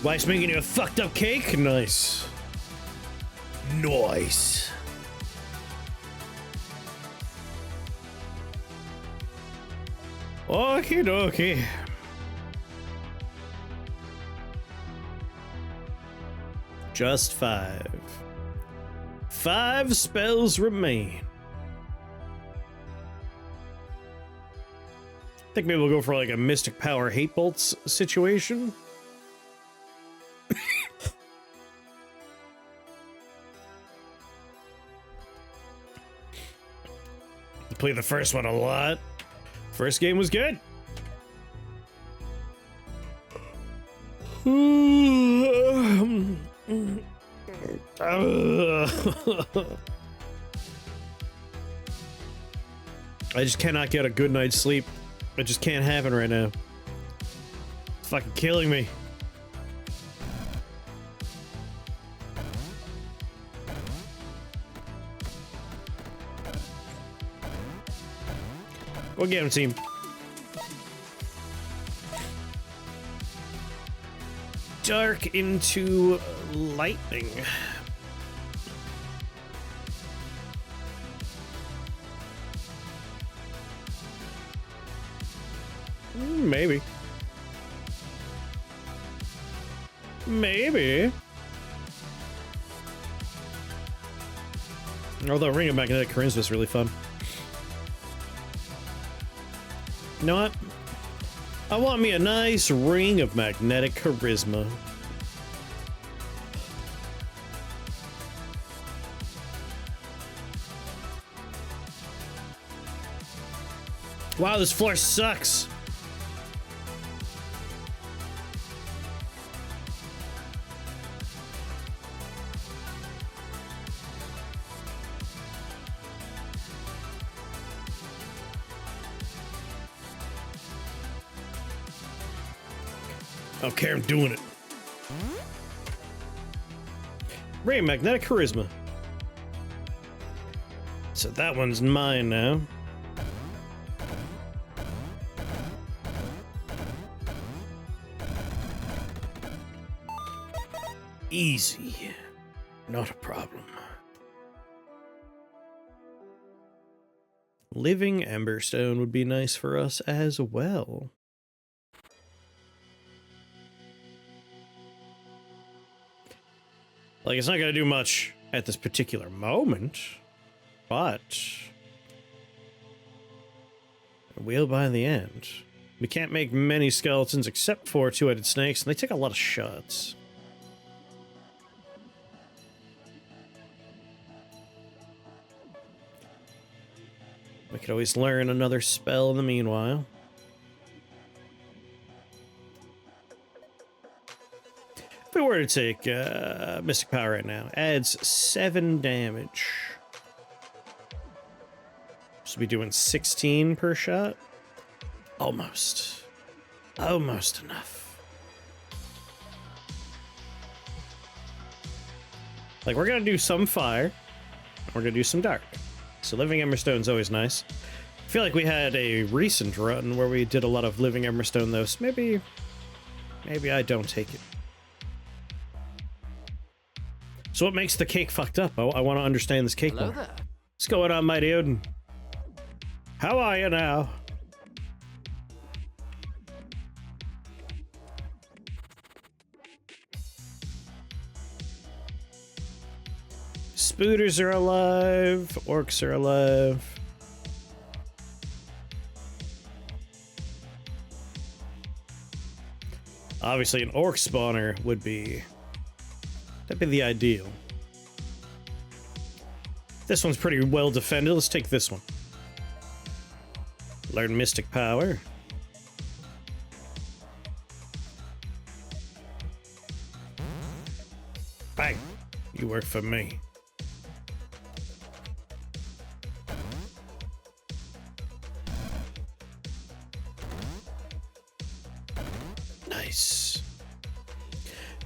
Wife's making you a fucked up cake? Nice. Nice. Okie dokie. Just 5. 5 spells remain. I think maybe we'll go for like a Mystic Power Hatebolts situation. Play the first one a lot. First game was good. I just cannot get a good night's sleep. It just can't happen right now. It's fucking killing me. We'll get him, team. Dark into lightning. Maybe. Maybe. Although Ring of Magnetic Charisma is really fun. You know what? I want me a nice Ring of Magnetic Charisma. Wow, this floor sucks. Okay, I'm doing it. Ray, Magnetic Charisma. So that one's mine now. Easy. Not a problem. Living Emberstone would be nice for us as well. Like, it's not going to do much at this particular moment, but it will by the end. We can't make many skeletons except for two-headed snakes, and they take a lot of shots. We could always learn another spell in the meanwhile. If we were to take Mystic Power right now, adds 7 damage. Should be doing 16 per shot. Almost. Almost enough. Like, we're gonna do some fire. We're gonna do some dark. So Living Emberstone's always nice. I feel like we had a recent run where we did a lot of Living Emberstone, though, so maybe I don't take it. So what makes the cake fucked up? I want to understand this cake more. There. What's going on, Mighty Odin? How are you now? Spooters are alive. Orcs are alive. Obviously, an orc spawner would be... that'd be the ideal. This one's pretty well defended. Let's take this one. Learn Mystic Power. Bang! You work for me. Nice.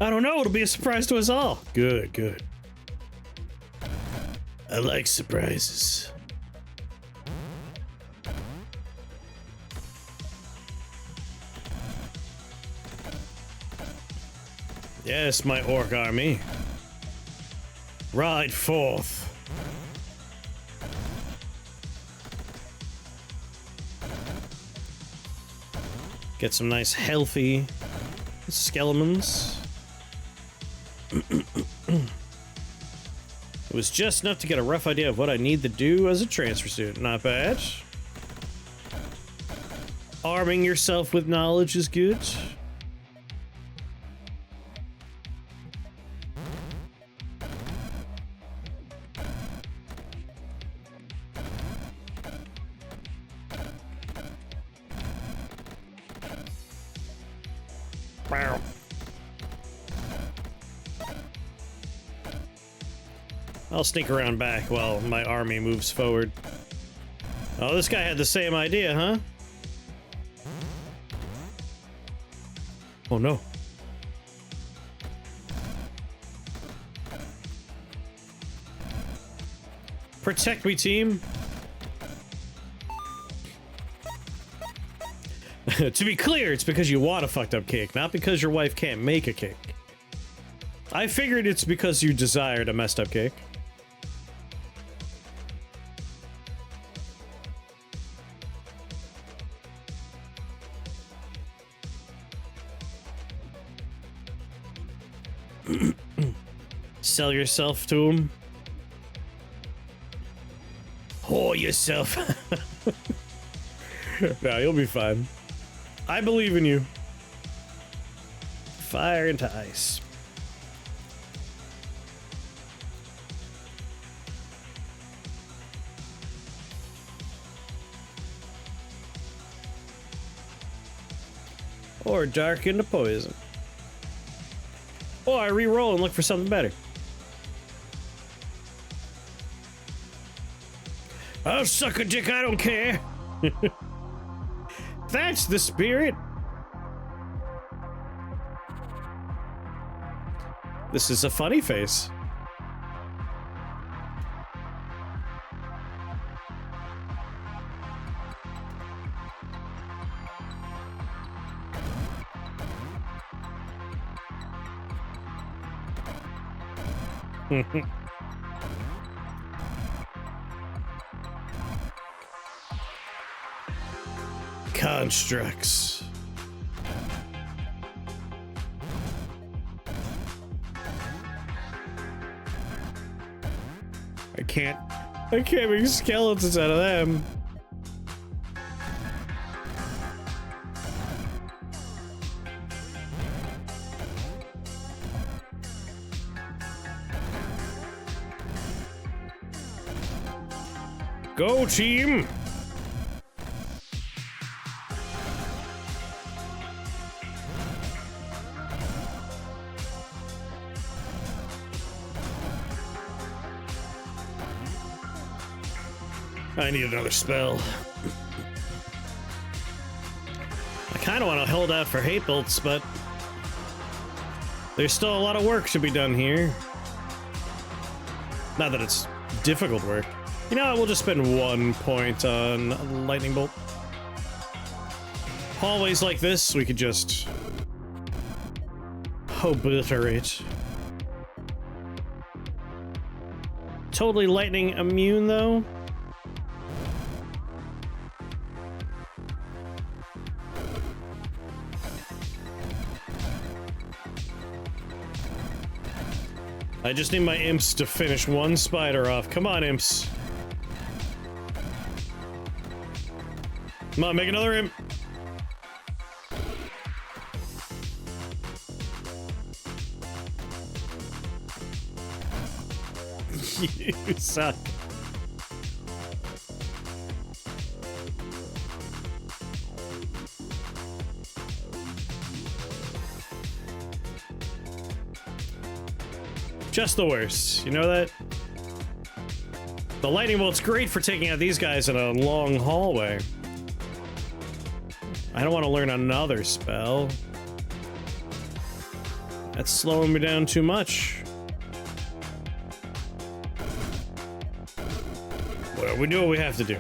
I don't know, it'll be a surprise to us all. Good, good. I like surprises. Yes, my orc army. Ride forth. Get some nice healthy skeletons. It was just enough to get a rough idea of what I need to do as a transfer student. Not bad. Arming yourself with knowledge is good. Wow. I'll sneak around back while my army moves forward. Oh, this guy had the same idea, huh? Oh no. Protect me, team. To be clear, it's because you want a fucked up cake, not because your wife can't make a cake. I figured it's because you desired a messed up cake. Sell yourself to him. Whore yourself. No, you'll be fine. I believe in you. Fire into ice. Or dark into poison. Or I re-roll and look for something better. I'll suck a dick, I don't care. That's the spirit. This is a funny face. Constructs. I can't make skeletons out of them. Go, team! I need another spell. I kind of want to hold out for Hatebolts, but there's still a lot of work to be done here. Not that it's difficult work. You know what, we'll just spend 1 point on Lightning Bolt. Hallways like this, we could just obliterate. Totally lightning immune, though. I just need my imps to finish one spider off. Come on, imps. Come on, make another imp. You suck. Just the worst. You know that? The lightning bolt's great for taking out these guys in a long hallway. I don't want to learn another spell. That's slowing me down too much. Well, we do what we have to do.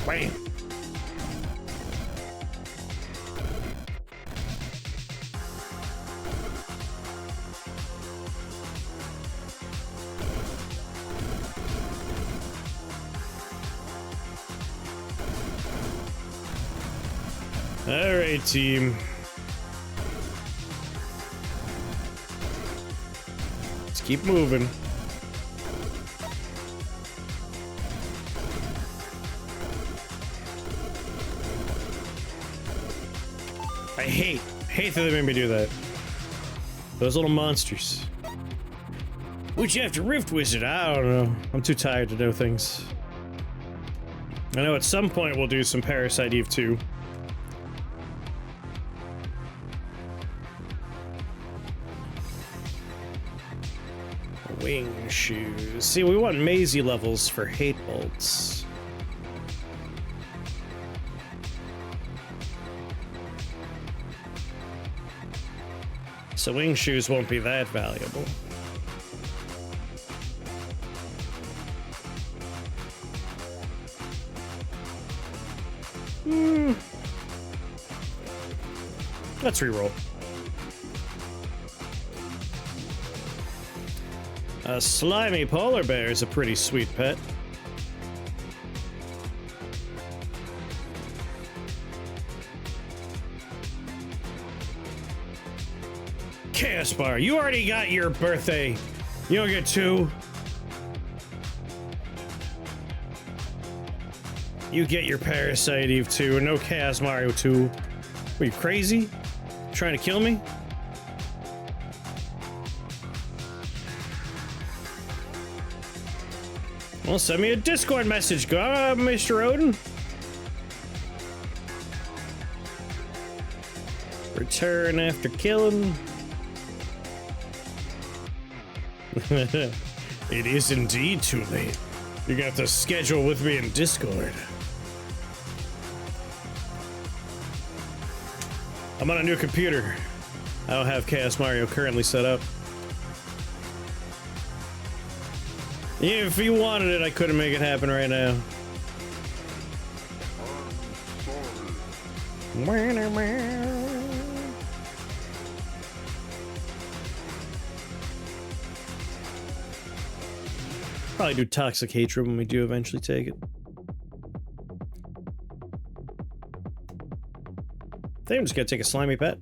Bam. All right, team. Let's keep moving. I hate that they made me do that. Those little monsters. What'd you have to Rift Wizard? I don't know. I'm too tired to know things. I know at some point we'll do some Parasite Eve 2. Wing shoes. See, we want Maisie levels for Hatebolts. So wing shoes won't be that valuable. Let's reroll. A slimy polar bear is a pretty sweet pet. Chaos Bar, you already got your birthday. You don't get two. You get your Parasite Eve 2, no Chaos Mario 2. Are you crazy? Trying to kill me? Well, send me a Discord message, Mr. Odin. Return after killing. It is indeed too late. You're gonna have to schedule with me in Discord. I'm on a new computer. I don't have Chaos Mario currently set up. Yeah, if you wanted it, I couldn't make it happen right now. Probably do Toxic Hatred when we do eventually take it. I think I'm just gonna take a slimy pet.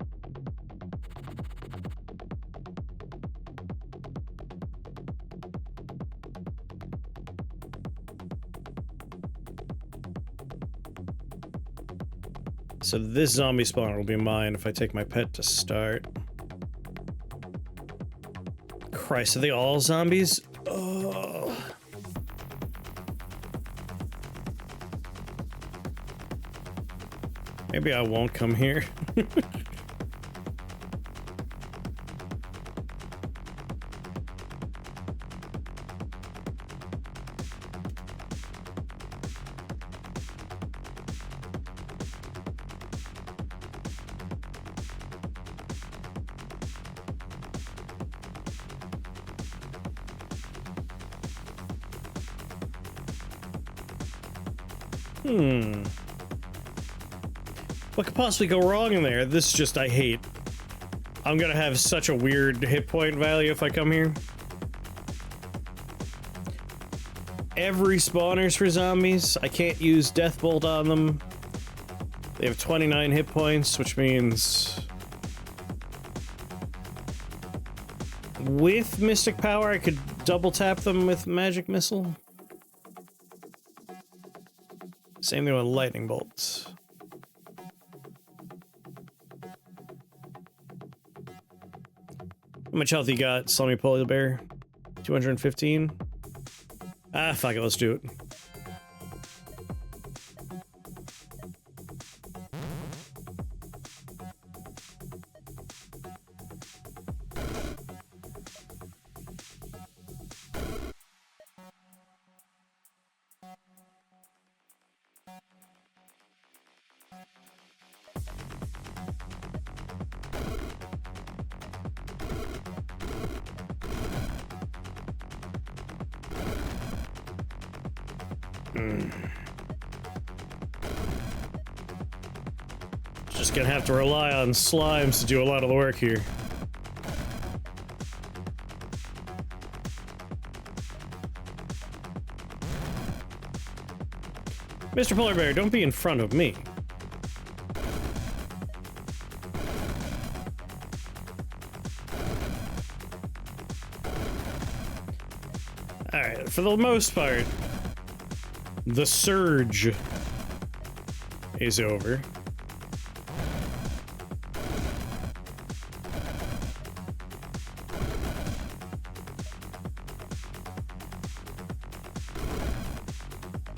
So this zombie spawner will be mine if I take my pet to start. Christ, are they all zombies? Oh. Maybe I won't come here. What could possibly go wrong in there? This just I hate. I'm gonna have such a weird hit point value if I come here. Every spawner's for zombies. I can't use Death Bolt on them. They have 29 hit points, which means with Mystic Power I could double tap them with Magic Missile. Same thing with Lightning Bolts. How much health you got, Slimy Polar Bear? 215? Ah, fuck it, let's do it. Just gonna have to rely on slimes to do a lot of the work here. Mr. Polar Bear, don't be in front of me. Alright, for the most part, the surge is over.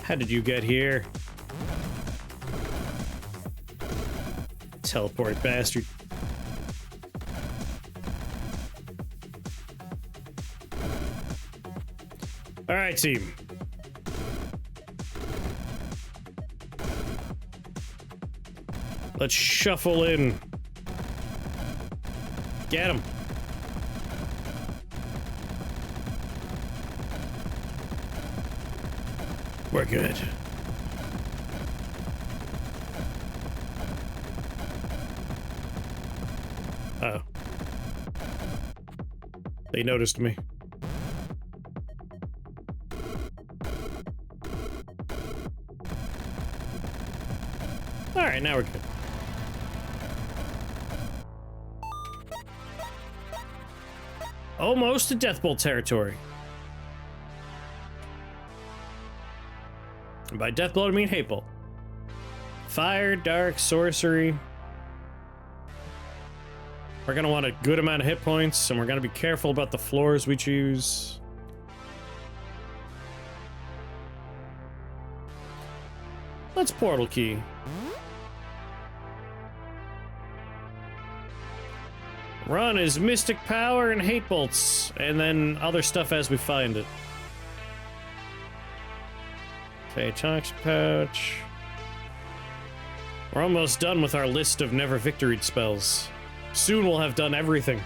How did you get here? Teleport bastard. All right, team. Let's shuffle in. Get him. We're good. Oh. They noticed me. Alright, now we're good. Almost to Deathbolt territory. And by Deathbolt, I mean Hatebolt. Fire, dark, sorcery. We're gonna want a good amount of hit points, and we're gonna be careful about the floors we choose. Let's portal key. Run is Mystic Power and Hatebolts, and then other stuff as we find it. Okay, Tox Pouch. We're almost done with our list of never victoried spells. Soon we'll have done everything.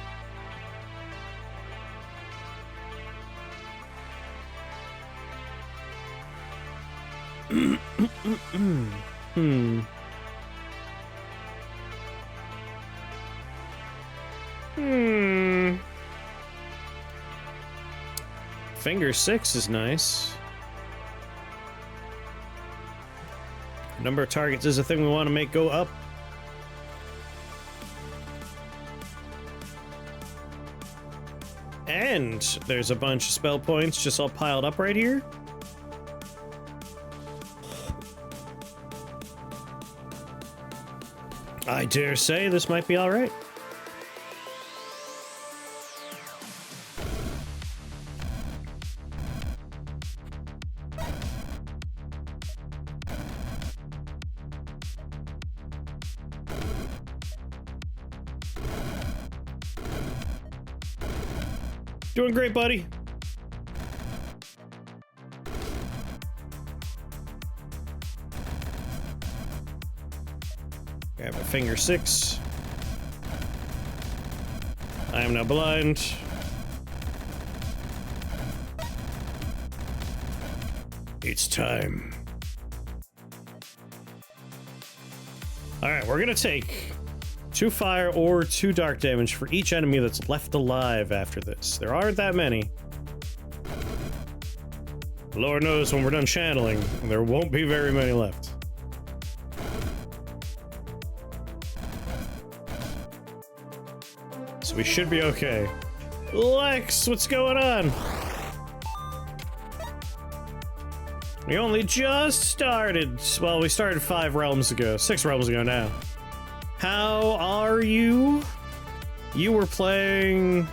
Finger 6 is nice. Number of targets is a thing we want to make go up. And there's a bunch of spell points just all piled up right here. I dare say this might be all right. Doing great, buddy. Grab a finger 6. I am now blind. It's time. Alright, we're gonna take 2 fire or 2 dark damage for each enemy that's left alive after this. There aren't that many. Lord knows when we're done channeling, there won't be very many left. So we should be okay. Lex, what's going on? We only just started. Well, we started 5 realms ago. 6 realms ago now. How are you? You were playing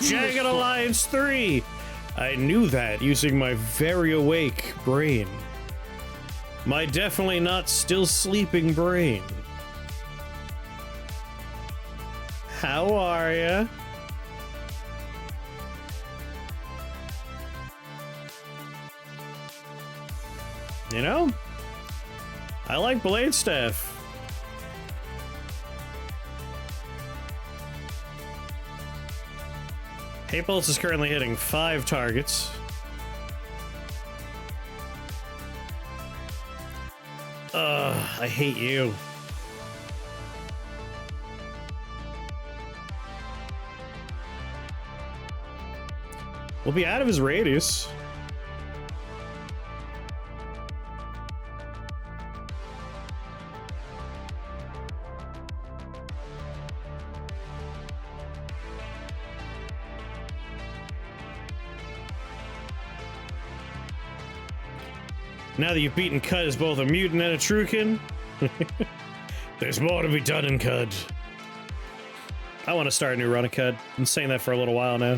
Jagged Alliance 3. I knew that using my very awake brain. My definitely not still sleeping brain. How are ya? You know, I like Blade Staff. Hatebolts is currently hitting 5 targets. Ugh, I hate you. We'll be out of his radius. Now that you've beaten Cud as both a mutant and a Trukin, there's more to be done in Cud. I want to start a new run of Cud. I've been saying that for a little while now.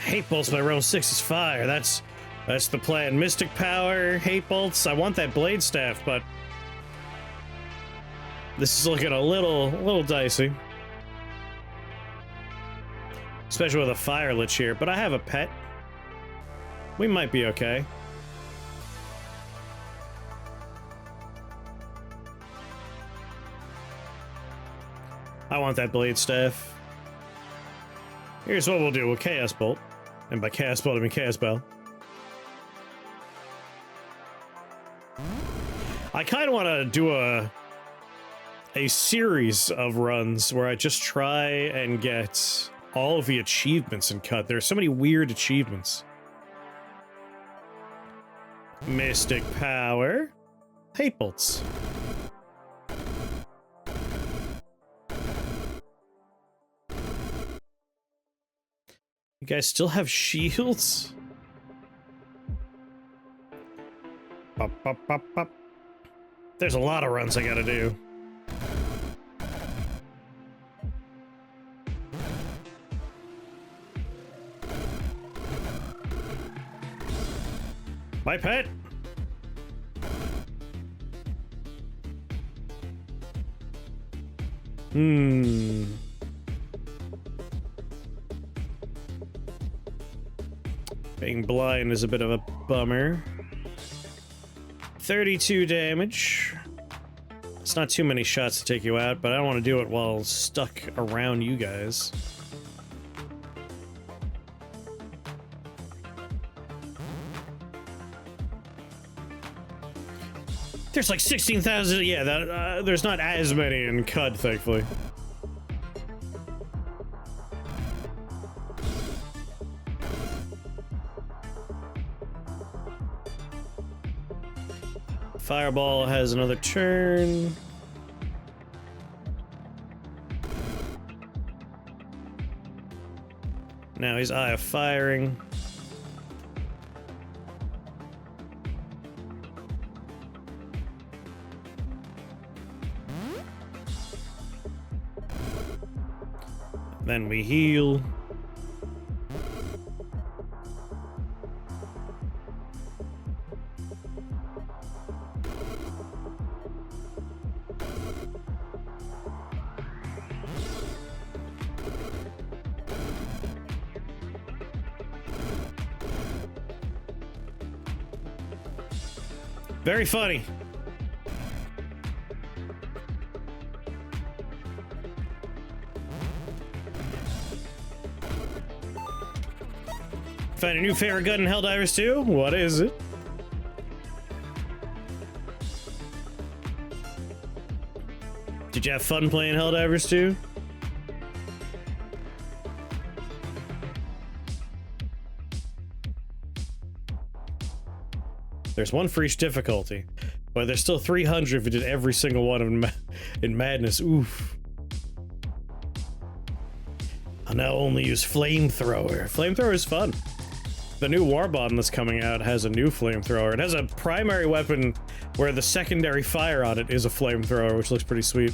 Hatebolts by Realm 6 is fire. That's the plan. Mystic power, Hatebolts. I want that blade staff, but this is looking a little dicey. Especially with a fire lich here, but I have a pet. We might be okay. I want that blade staff. Here's what we'll do. We'll Chaos Bolt. And by Chaos Bolt, I mean Chaos Bell. I kind of want to do a series of runs where I just try and get all of the achievements in Cut. There's so many weird achievements. Mystic power. Hatebolts. You guys still have shields? Pop, pop, pop, pop. There's a lot of runs I gotta do. My pet! Being blind is a bit of a bummer. 32 damage. It's not too many shots to take you out, but I don't want to do it while stuck around you guys. There's like 16,000. Yeah, that there's not as many in Cud, thankfully. Fireball has another turn. Now he's Eye of Firing. Then we heal. Very funny. Find a new favorite gun in Helldivers 2? What is it? Did you have fun playing Helldivers 2? There's one for each difficulty, but there's still 300 if you did every single one of them in Madness. Oof. I'll now only use Flamethrower. Flamethrower is fun. The new Warbomb that's coming out has a new Flamethrower. It has a primary weapon where the secondary fire on it is a Flamethrower, which looks pretty sweet.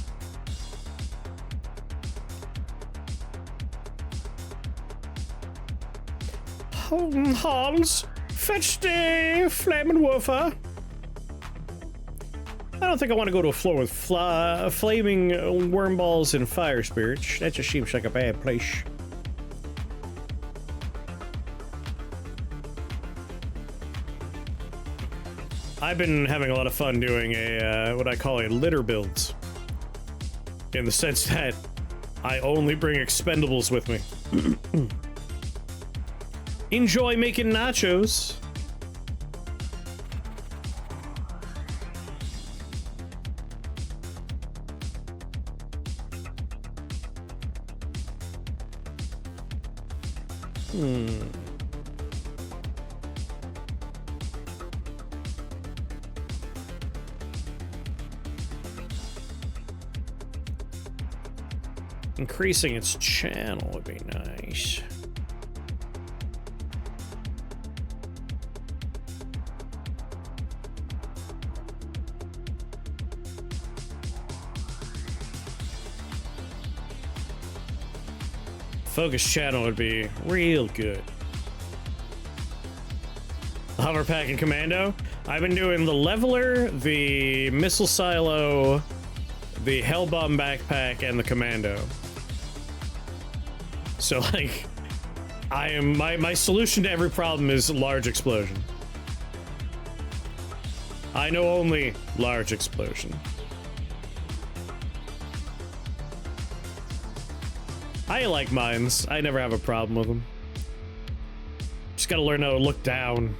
Hans, fetch the Flaming Woofer. I don't think I want to go to a floor with flaming worm balls and fire spirits. That just seems like a bad place. I've been having a lot of fun doing a, what I call a litter build. In the sense that I only bring expendables with me. Enjoy making nachos. Increasing its channel would be nice. Focus channel would be real good. Hover pack and commando. I've been doing the leveler, the missile silo, the hell bomb backpack, and the commando. So like, my solution to every problem is large explosion. I know only large explosion. I like mines. I never have a problem with them. Just gotta learn how to look down.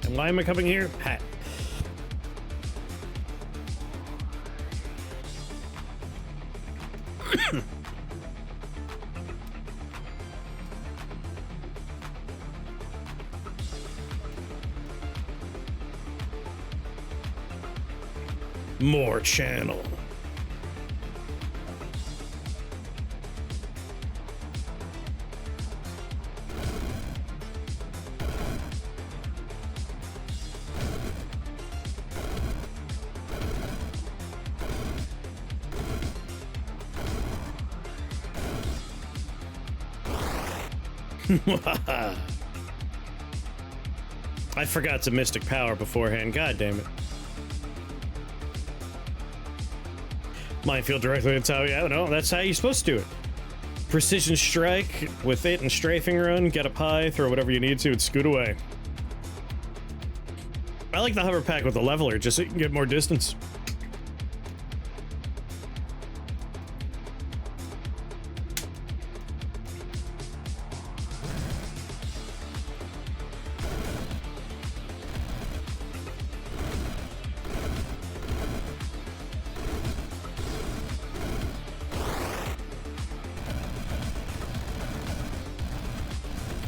And why am I coming here? Hat. More channel. I forgot to Mystic Power beforehand. God damn it. Minefield directly into how, yeah, no, that's how you're supposed to do it. Precision strike with it and strafing run, get up high, throw whatever you need to, and scoot away. I like the hover pack with the leveler, just so you can get more distance.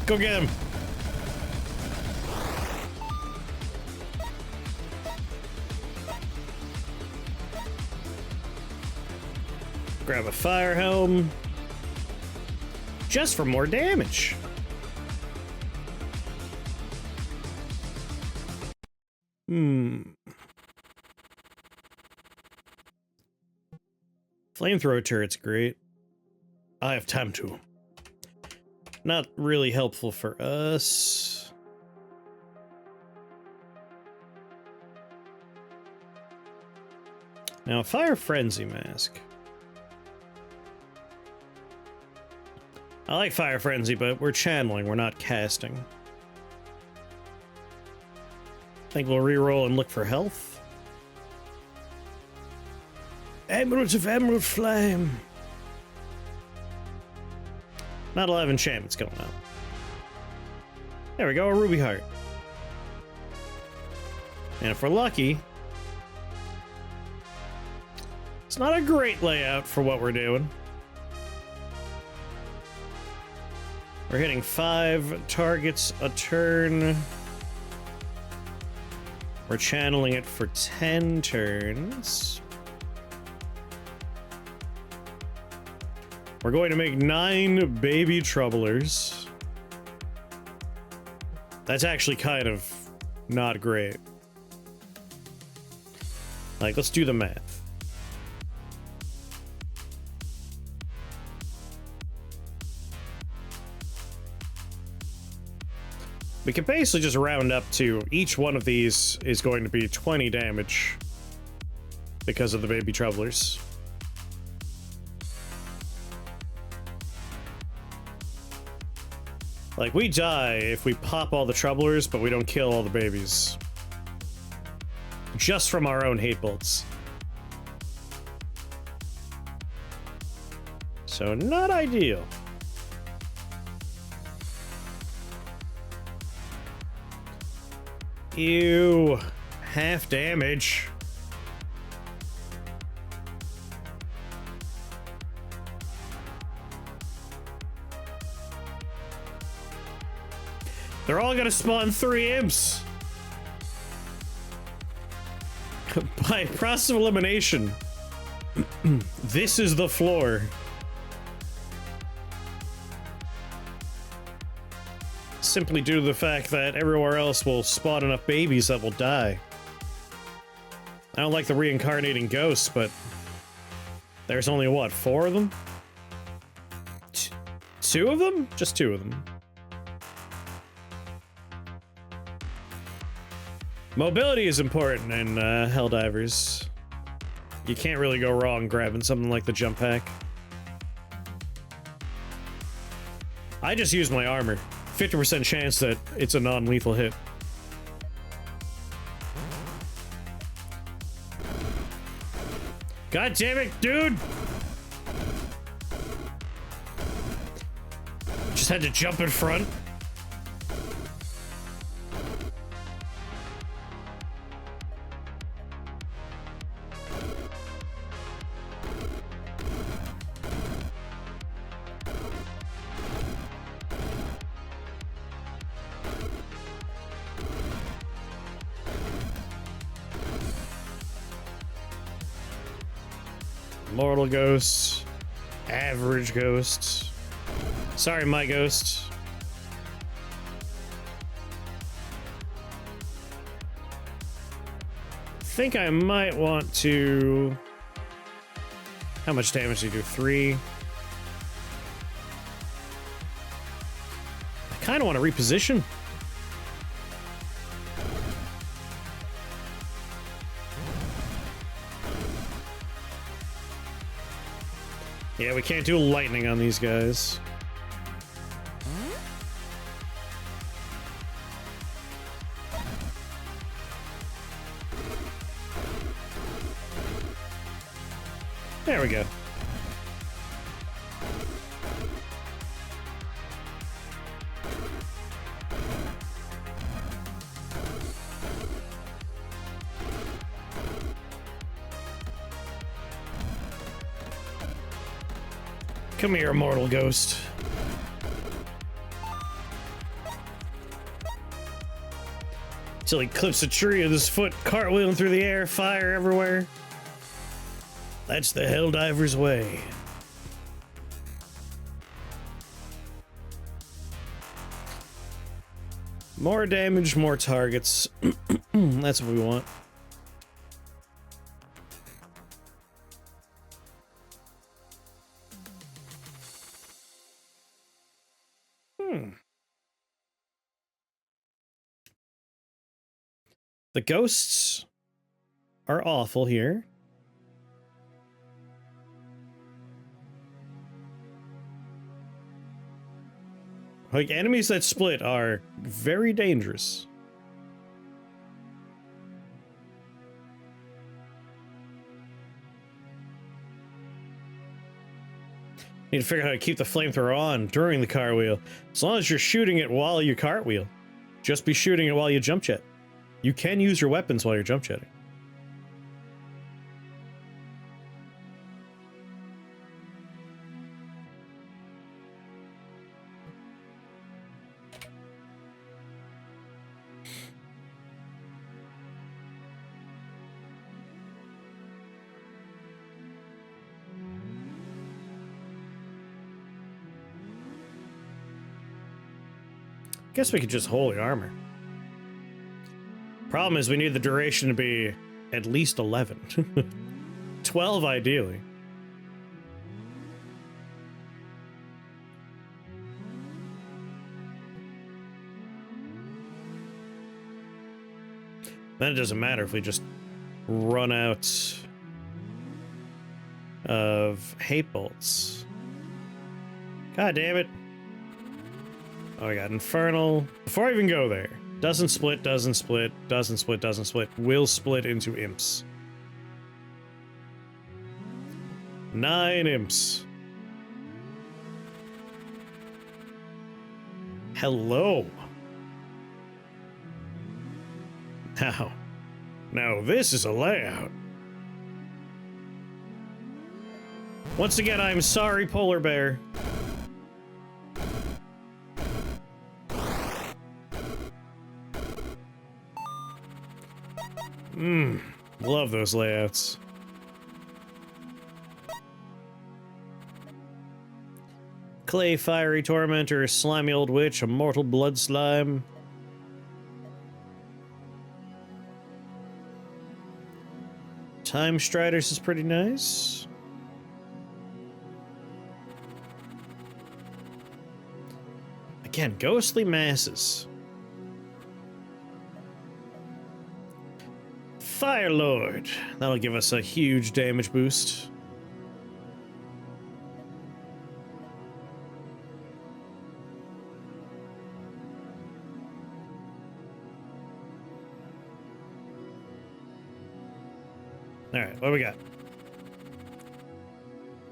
Go get him. Grab a fire helm. Just for more damage. Flamethrower turret's great. I have time to. Not really helpful for us. Now, Fire Frenzy Mask. I like Fire Frenzy, but we're channeling, we're not casting. I think we'll reroll and look for health. Emeralds of Emerald Flame. Not a lot of enchantments going on. There we go, a ruby heart. And if we're lucky, it's not a great layout for what we're doing. We're hitting 5 targets a turn. We're channeling it for 10 turns. We're going to make 9 baby troublers. That's actually kind of not great. Like, let's do the math. We can basically just round up to each one of these is going to be 20 damage because of the baby troublers. Like, we die if we pop all the troublers, but we don't kill all the babies. just from our own Hatebolts. So not ideal. Ew, half damage. They're all gonna spawn 3 imps. By process of elimination. This is the floor. Simply due to the fact that everywhere else will spawn enough babies that will die. I don't like the reincarnating ghosts, but there's only, what, 4 of them? 2 of them? Just 2 of them. Mobility is important in Helldivers. You can't really go wrong grabbing something like the jump pack. I just use my armor. 50% chance that it's a non-lethal hit. God damn it, dude! Just had to jump in front. Mortal ghost, average ghost. Sorry, my ghost. Think I might want to... How much damage do you do? 3? I kind of want to reposition. Yeah, we can't do lightning on these guys. There we go. Come here, immortal ghost. Till he clips a tree with his foot, cartwheeling through the air, fire everywhere. That's the Helldiver's way. More damage, more targets. That's what we want. The ghosts are awful here. Like, enemies that split are very dangerous. Need to figure out how to keep the flamethrower on during the cartwheel. As long as you're shooting it while you cartwheel. Just be shooting it while you jump jet. You can use your weapons while you're jump jetting. Guess we could just holy armor. Problem is we need the duration to be at least 11. 12 ideally. Then it doesn't matter if we just run out of Hatebolts. God damn it. Oh, I got Infernal. Before I even go there, Doesn't split, doesn't split, doesn't split, doesn't split. Will split into imps. 9 imps. Hello. Now this is a layout. Once again, I'm sorry, Polar Bear. Love those layouts. Clay, fiery tormentor, slimy old witch, a mortal blood slime. Time Striders is pretty nice. Again, ghostly masses. Fire Lord. That'll give us a huge damage boost. Alright, what do we got?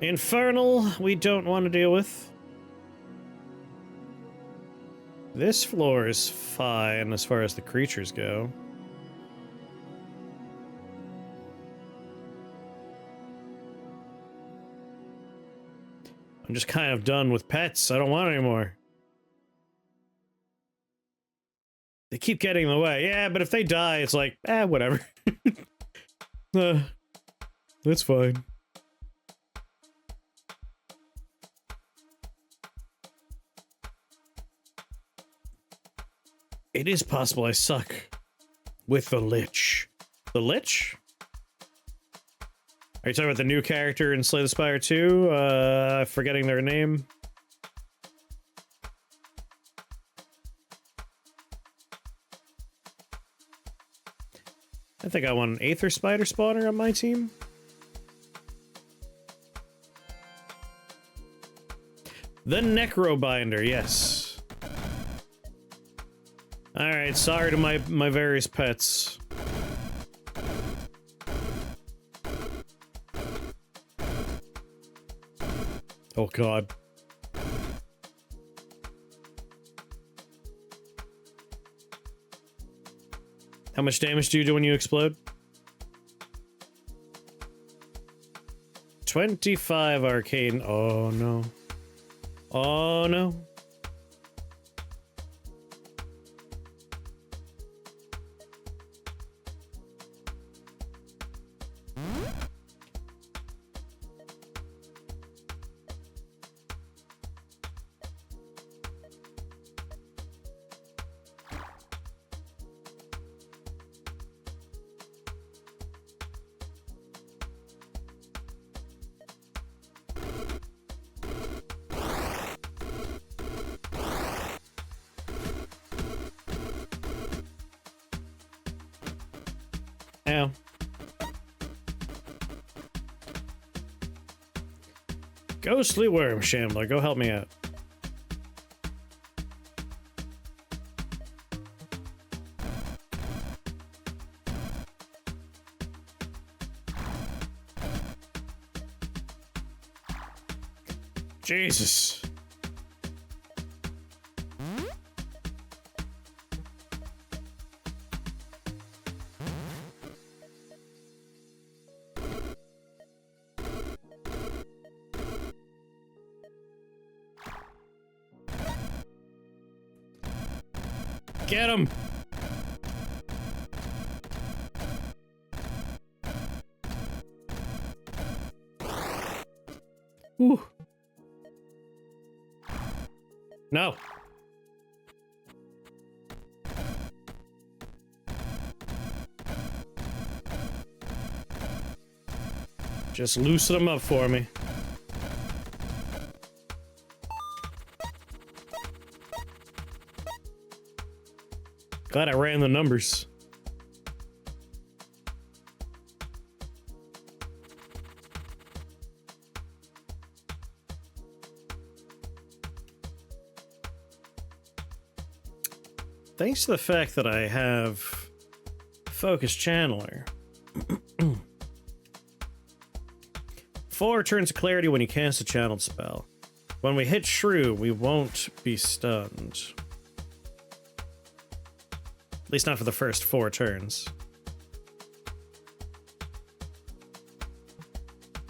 Infernal, we don't want to deal with. This floor is fine as far as the creatures go. I'm just kind of done with pets. I don't want any more. They keep getting in the way. Yeah, but if they die, it's like, whatever. That's fine. It is possible I suck with the Lich. The Lich? Are you talking about the new character in Slay the Spire 2? Forgetting their name. I think I want an Aether Spider spawner on my team. The Necrobinder, yes. Alright, sorry to my various pets. Oh god. How much damage do you do when you explode? 25 arcane. Oh no. Oh no. Ow. Ghostly Worm Shambler, go help me out. Jesus. Get him! Ooh. No. Just loosen them up for me. Glad I ran the numbers. thanks to the fact that I have Focus Channeler. 4 turns of clarity when you cast a channeled spell. When we hit Shrew, we won't be stunned. At least not for the first 4 turns.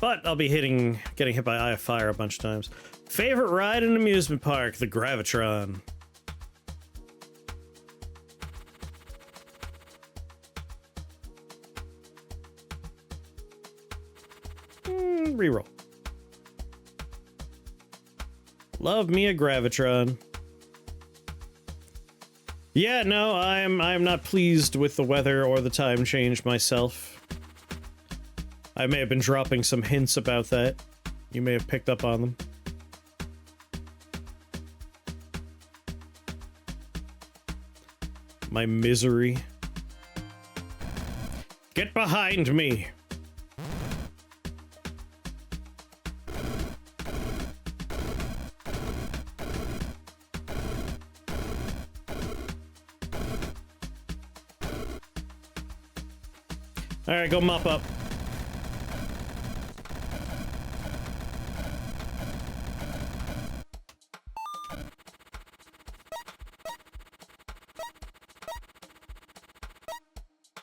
But I'll be getting hit by Eye of Fire a bunch of times. Favorite ride in an amusement park, the Gravitron. Reroll. Love me a Gravitron. Yeah, no, I'm not pleased with the weather or the time change myself. I may have been dropping some hints about that. You may have picked up on them. My misery. Get behind me! Alright, go mop up.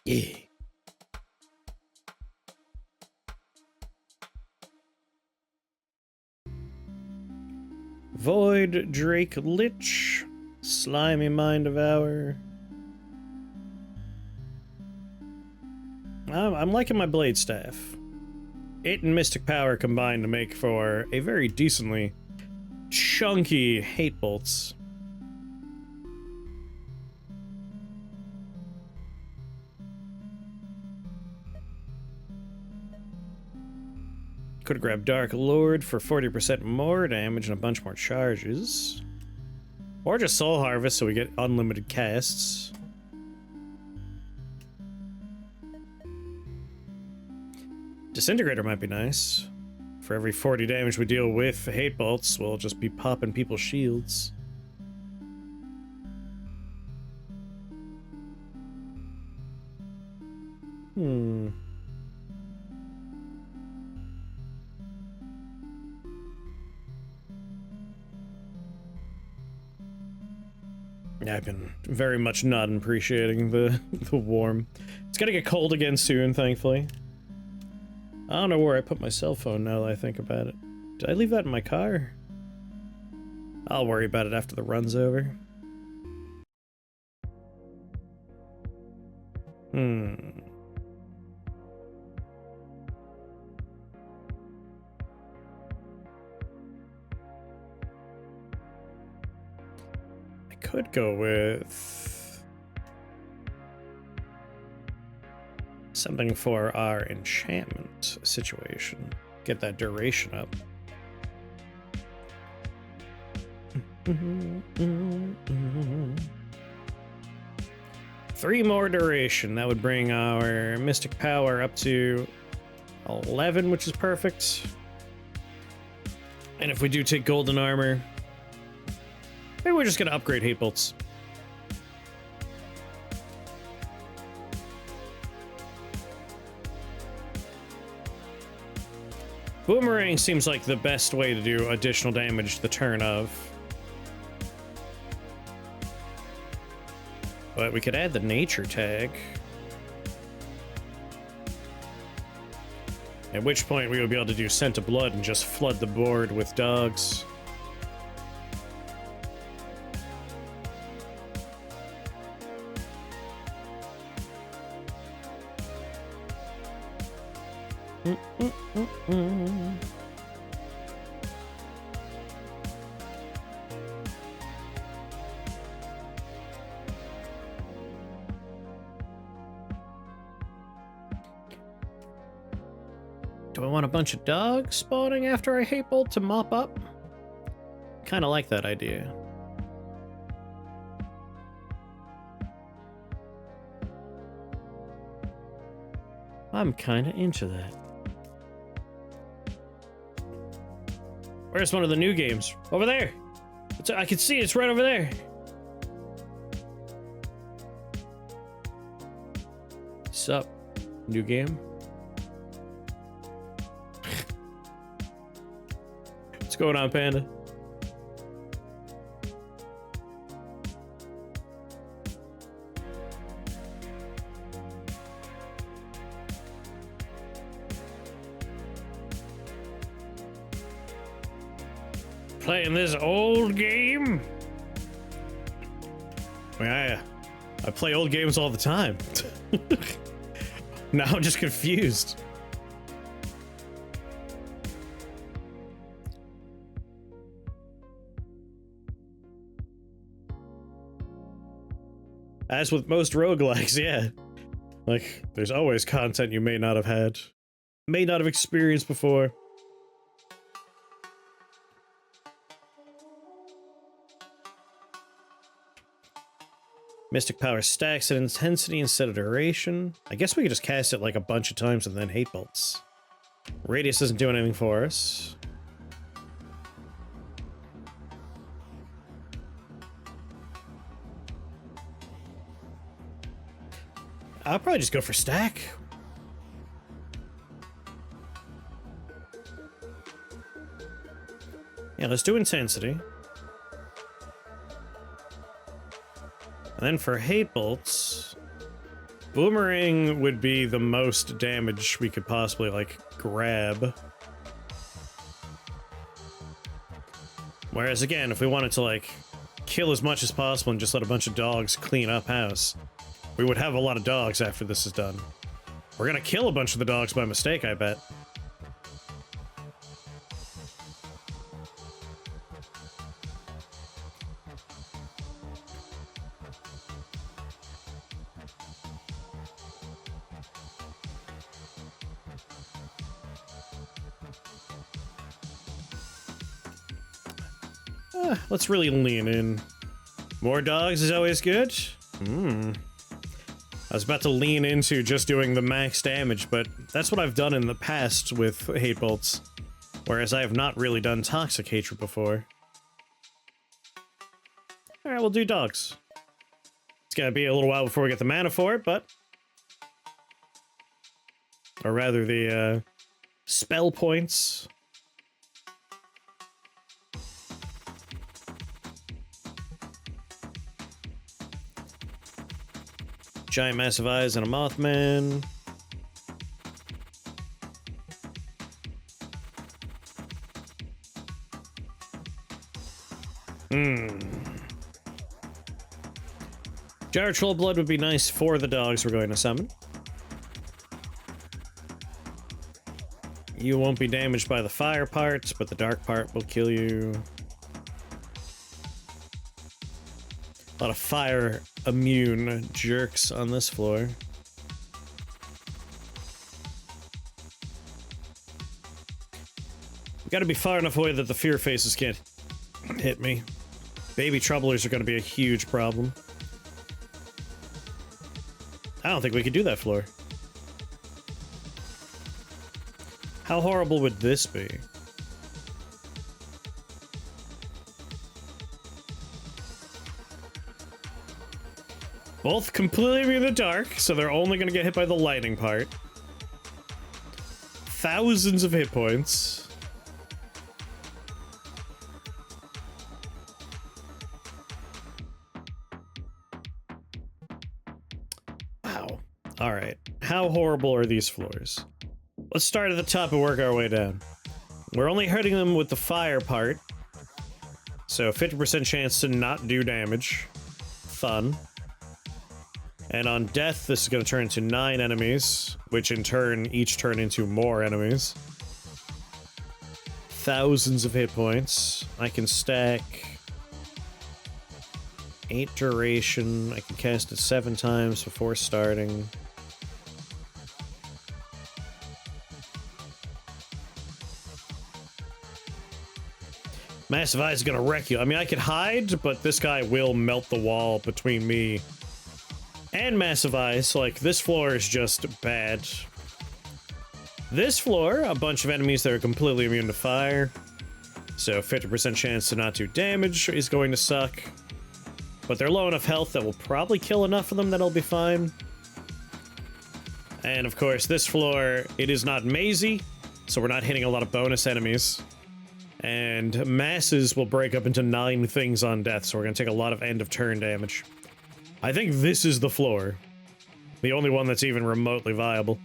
Yeah. Void Drake Lich. Slimy Mind Devour. I'm liking my blade staff. It and Mystic Power combined to make for a very decently chunky Hatebolts. Could have grabbed Dark Lord for 40% more damage and a bunch more charges. Or just Soul Harvest so we get unlimited casts. Disintegrator might be nice. For every 40 damage we deal with Hatebolts, we'll just be popping people's shields. Yeah, I've been very much not appreciating the warm. It's gonna get cold again soon, thankfully. I don't know where I put my cell phone now that I think about it. Did I leave that in my car? I'll worry about it after the run's over. I could go with something for our enchantment situation. Get that duration up. Three more duration. That would bring our Mystic Power up to 11, which is perfect. And if we do take Golden Armor, maybe we're just gonna upgrade Hatebolts. Boomerang seems like the best way to do additional damage the turn of. But we could add the nature tag. At which point we would be able to do Scent of Blood and just flood the board with dogs. Do I want a bunch of dogs spawning after I Hatebolt to mop up? Kinda like that idea. I'm kinda into that. Where's one of the new games? Over there! I can see it, it's right over there! Sup? New game? What's going on, Panda? Playing this old game? I mean, I play old games all the time. Now I'm just confused. As with most roguelikes, yeah. Like, there's always content you may not have had, may not have experienced before. Mystic power stacks at intensity instead of duration. I guess we could just cast it like a bunch of times and then Hatebolts. Radius doesn't do anything for us. I'll probably just go for stack. Yeah, let's do intensity. And then for Hatebolts, Boomerang would be the most damage we could possibly, like, grab. Whereas, again, if we wanted to, like, kill as much as possible and just let a bunch of dogs clean up house, we would have a lot of dogs after this is done. We're gonna kill a bunch of the dogs by mistake, I bet. Let's really lean in. More dogs is always good. I was about to lean into just doing the max damage, but that's what I've done in the past with Hatebolts. Whereas I have not really done Toxic Hatred before. Alright, we'll do dogs. It's gonna be a little while before we get the mana for it, but... Or rather, the, spell points. Giant Massive Eyes and a Mothman. Jar Troll Blood would be nice for the dogs we're going to summon. You won't be damaged by the fire part, but the dark part will kill you. A lot of fire immune jerks on this floor. We gotta be far enough away that the fear faces can't hit me. Baby troublers are gonna be a huge problem. I don't think we could do that floor. How horrible would this be? Both completely in the dark, so they're only going to get hit by the lightning part. Thousands of hit points. Wow. Alright. How horrible are these floors? Let's start at the top and work our way down. We're only hurting them with the fire part. So 50% chance to not do damage. Fun. And on death, this is going to turn into 9 enemies, which in turn each turn into more enemies. Thousands of hit points. I can stack 8 duration. I can cast it 7 times before starting. Massive Eye is going to wreck you. I mean, I could hide, but this guy will melt the wall between me and Massive Eyes. Like, this floor is just bad. This floor, a bunch of enemies that are completely immune to fire. So 50% chance to not do damage is going to suck. But they're low enough health that will probably kill enough of them that it'll be fine. And of course, this floor, it is not mazy, so we're not hitting a lot of bonus enemies. And masses will break up into 9 things on death, so we're gonna take a lot of end of turn damage. I think this is the floor. The only one that's even remotely viable.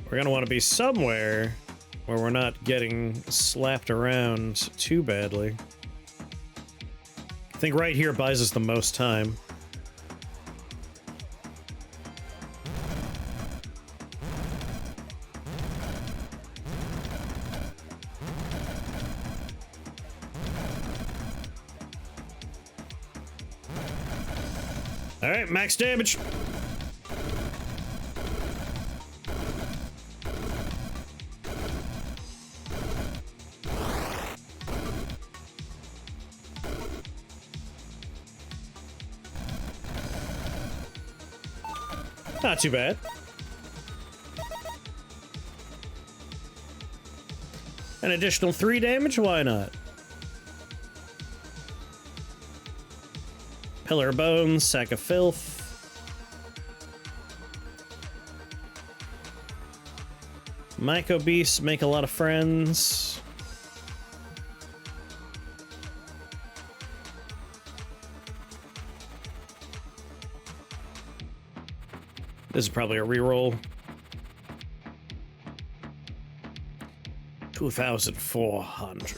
We're gonna want to be somewhere where we're not getting slapped around too badly. I think right here buys us the most time. All right, max damage. Not too bad. An additional 3 damage? Why not? Pillar of Bones, Sack of Filth. Myco Beasts make a lot of friends. This is probably a reroll. 2,400.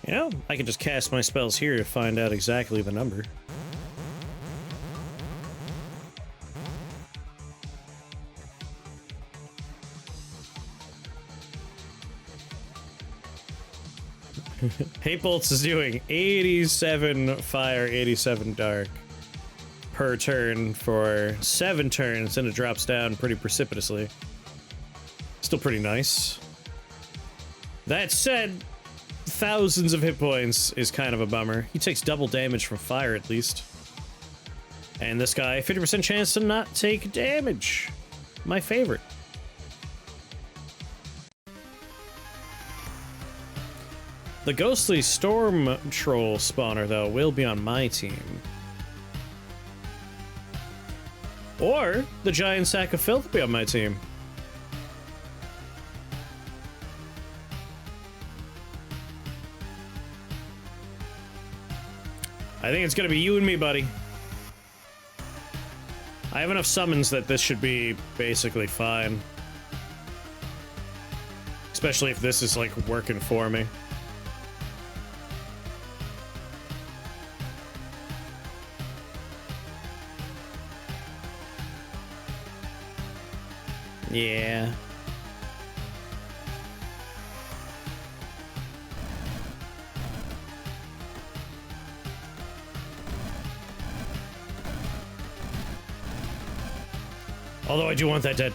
You know, I can just cast my spells here to find out exactly the number. Hatebolts is doing 87 fire, 87 dark per turn for 7 turns, and it drops down pretty precipitously. Still pretty nice. That said, thousands of hit points is kind of a bummer. He takes double damage from fire at least. And this guy, 50% chance to not take damage. My favorite. The ghostly storm troll spawner, though, will be on my team. Or the giant sack of filth will be on my team. I think it's gonna be you and me, buddy. I have enough summons that this should be basically fine. Especially if this is, like, working for me. Yeah. Although I do want that dead.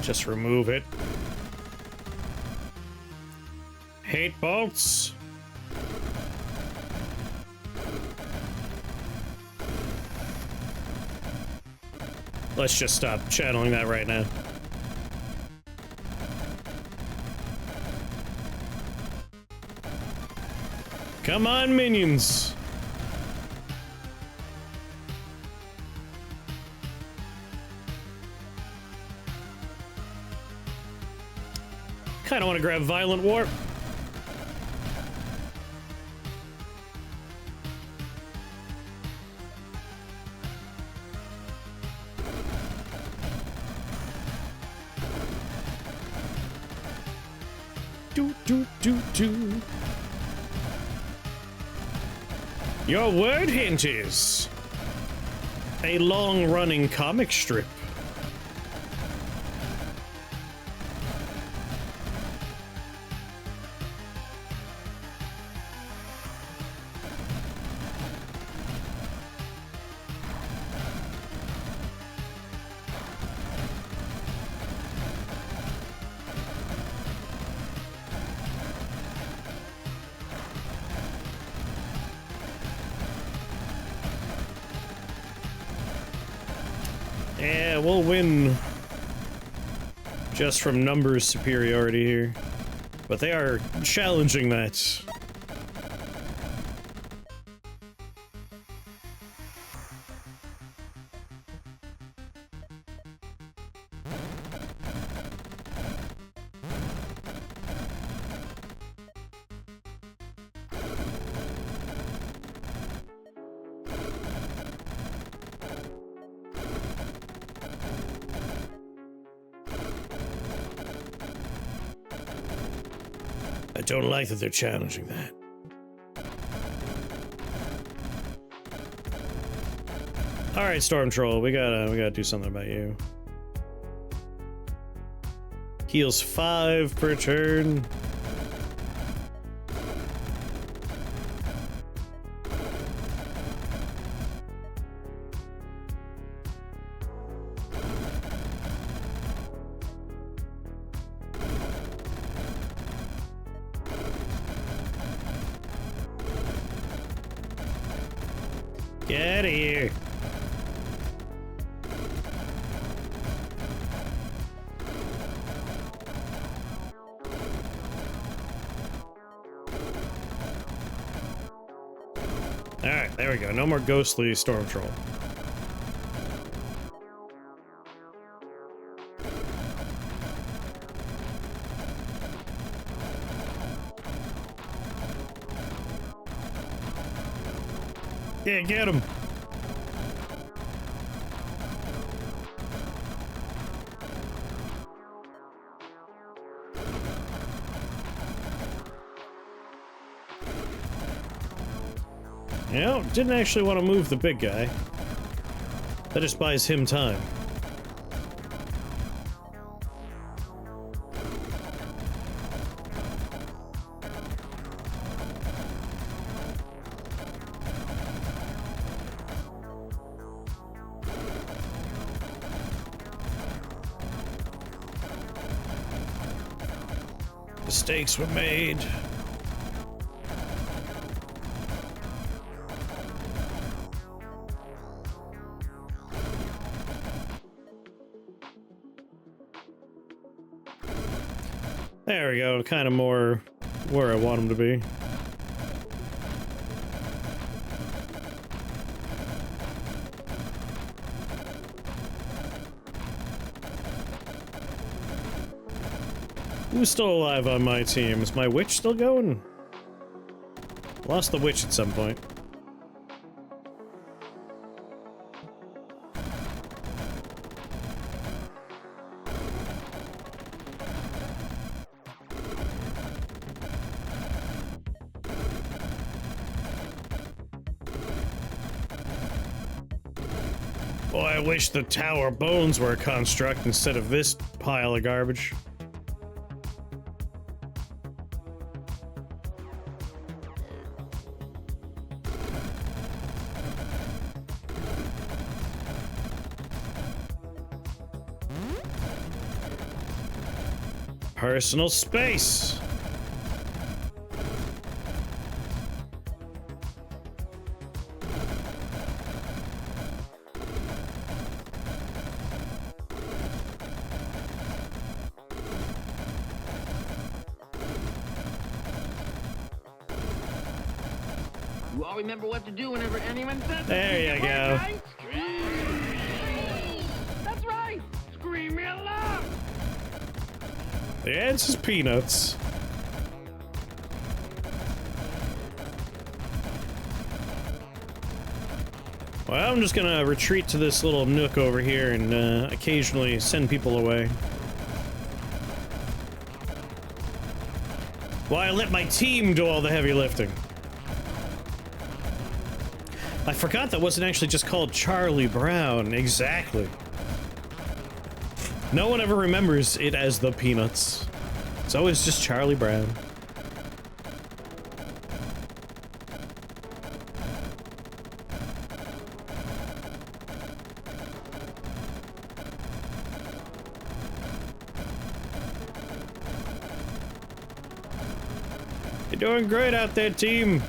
Just remove it. Hatebolts. Let's just stop channeling that right now. Come on, minions. Kind of want to grab Violent Warp. Do. Your word hint is a long-running comic strip. we'll win just from numbers superiority here. But they are challenging that. I don't like that they're challenging that. All right, Storm Troll, we gotta do something about you. Heals 5 per turn. Get out of here. Alright, there we go. No more ghostly Storm Troll. Yeah, get him. You know, didn't actually want to move the big guy. That just buys him time. Mistakes were made. There we go, kind of more where I want him to be. Who's still alive on my team? Is my witch still going? Lost the witch at some point. Boy, I wish the Tower Bones were a construct instead of this pile of garbage. Personal space. You all remember what to do whenever anyone says there you go. Right? That's right. Scream it loud. The answer's peanuts. Well, I'm just gonna retreat to this little nook over here and occasionally send people away. Why, let my team do all the heavy lifting. I forgot that wasn't actually just called Charlie Brown. Exactly. No one ever remembers it as the Peanuts. It's always just Charlie Brown. You're doing great out there, team.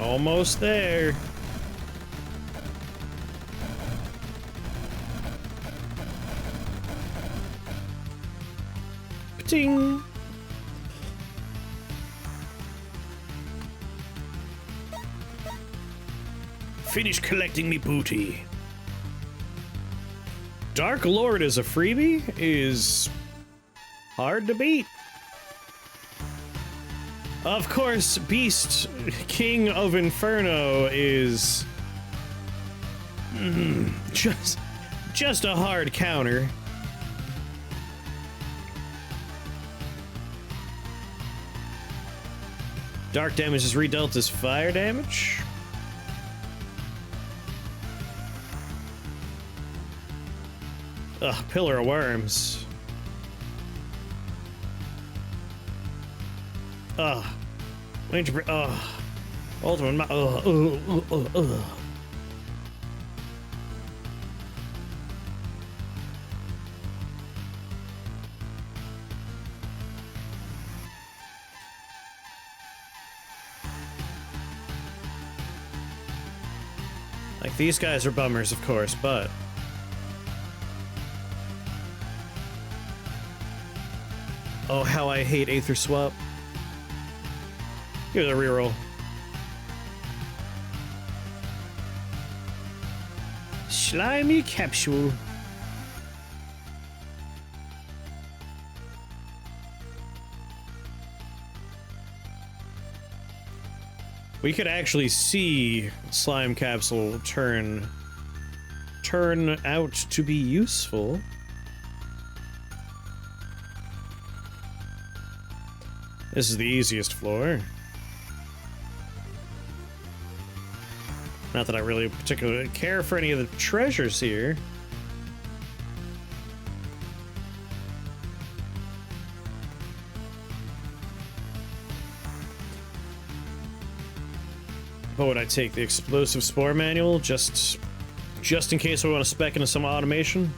Almost there. Ting. Finish collecting me booty. Dark Lord as a freebie is hard to beat. Of course, Beast King of Inferno is just a hard counter. Dark damage is redealt as fire damage. Ugh, Pillar of Worms. Ugh. Ugh. Ultimate. Ugh. Like, these guys are bummers, of course, but... Oh, how I hate Aether Swap. Here's a reroll. Slimy capsule. We could actually see Slime Capsule turn out to be useful. This is the easiest floor. Not that I really particularly care for any of the treasures here. But would I take the explosive spore manual just in case we want to spec into some automation?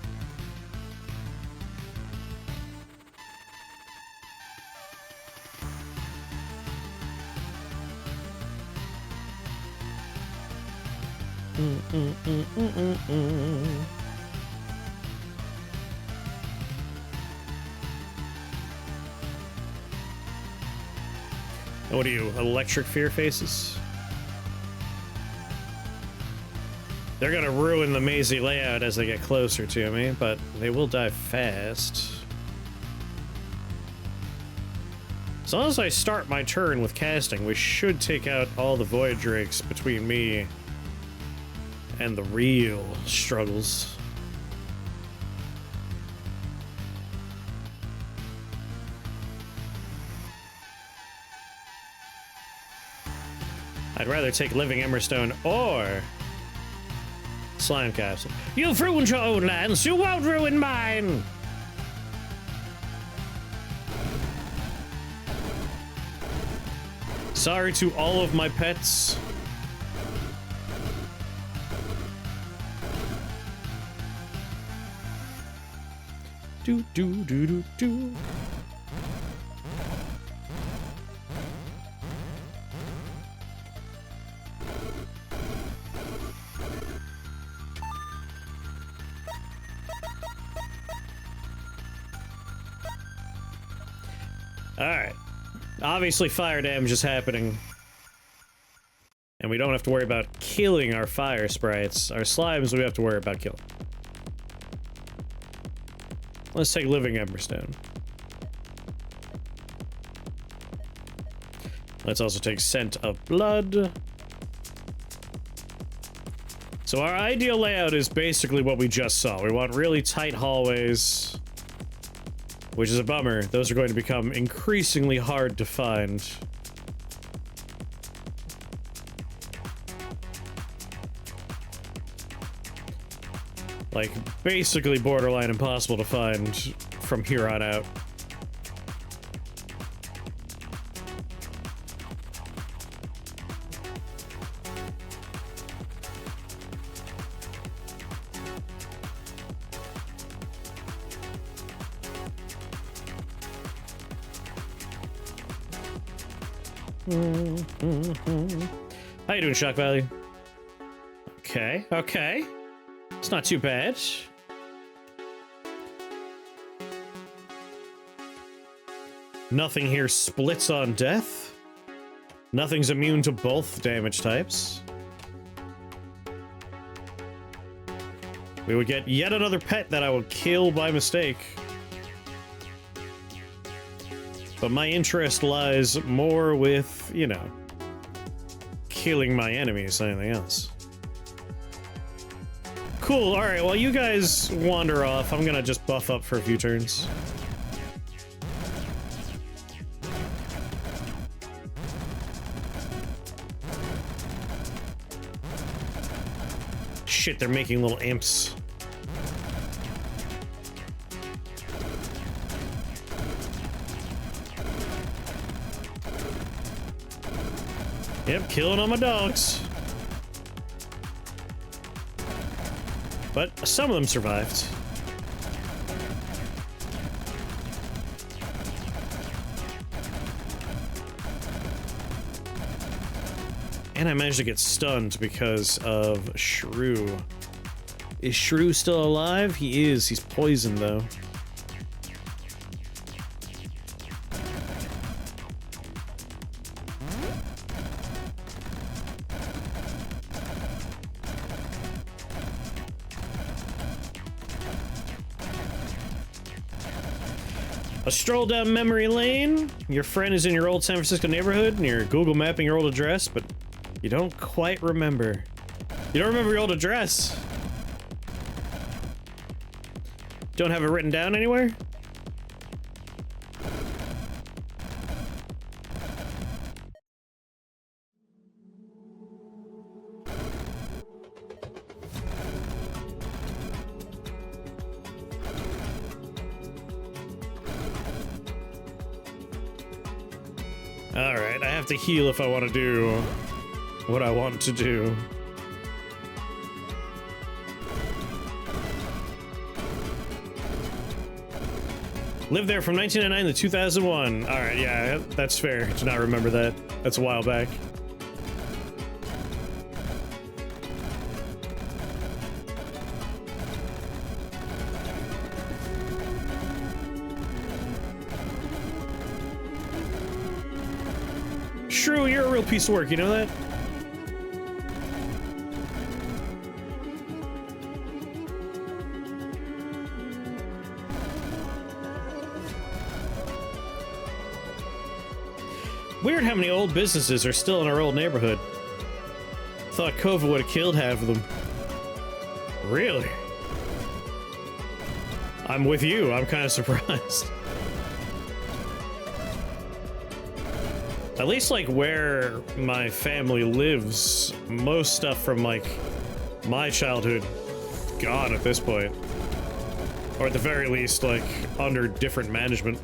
What are you, electric fear faces? They're gonna ruin the mazy layout as they get closer to me, but they will die fast. As long as I start my turn with casting, we should take out all the void drakes between me and the real struggles. I'd rather take Living Emberstone or Slime Capsule. You've ruined your own lands, you won't ruin mine! Sorry to all of my pets. Do do do do do. Alright. Obviously fire damage is happening. And we don't have to worry about killing our fire sprites. Our slimes we have to worry about killing. Let's take Living Emberstone. Let's also take Scent of Blood. So our ideal layout is basically what we just saw. We want really tight hallways, which is a bummer. Those are going to become increasingly hard to find. Like, basically borderline impossible to find from here on out. How you doing, Shock Value? Okay, okay. It's not too bad. Nothing here splits on death. Nothing's immune to both damage types. We would get yet another pet that I would kill by mistake. But my interest lies more with, you know, killing my enemies than anything else. Cool, alright, while you guys wander off, I'm gonna just buff up for a few turns. Shit, they're making little imps. Yep, killing all my dogs. But some of them survived. And I managed to get stunned because of Shrew. Is Shrew still alive? He is. He's poisoned, though. A stroll down memory lane. Your friend is in your old San Francisco neighborhood, and you're Google mapping your old address, but you don't quite remember. You don't remember your old address? Don't have it written down anywhere? Alright, I have to heal if I want to do what I want to do. Lived there from 1999 to 2001. Alright, yeah, that's fair to not remember that. That's a while back. Shrew, you're a real piece of work, you know that? Weird how many old businesses are still in our old neighborhood. Thought COVID would have killed half of them. Really? I'm with you, I'm kind of surprised. At least, like, where my family lives, most stuff from, like, my childhood gone at this point. Or at the very least, like, under different management.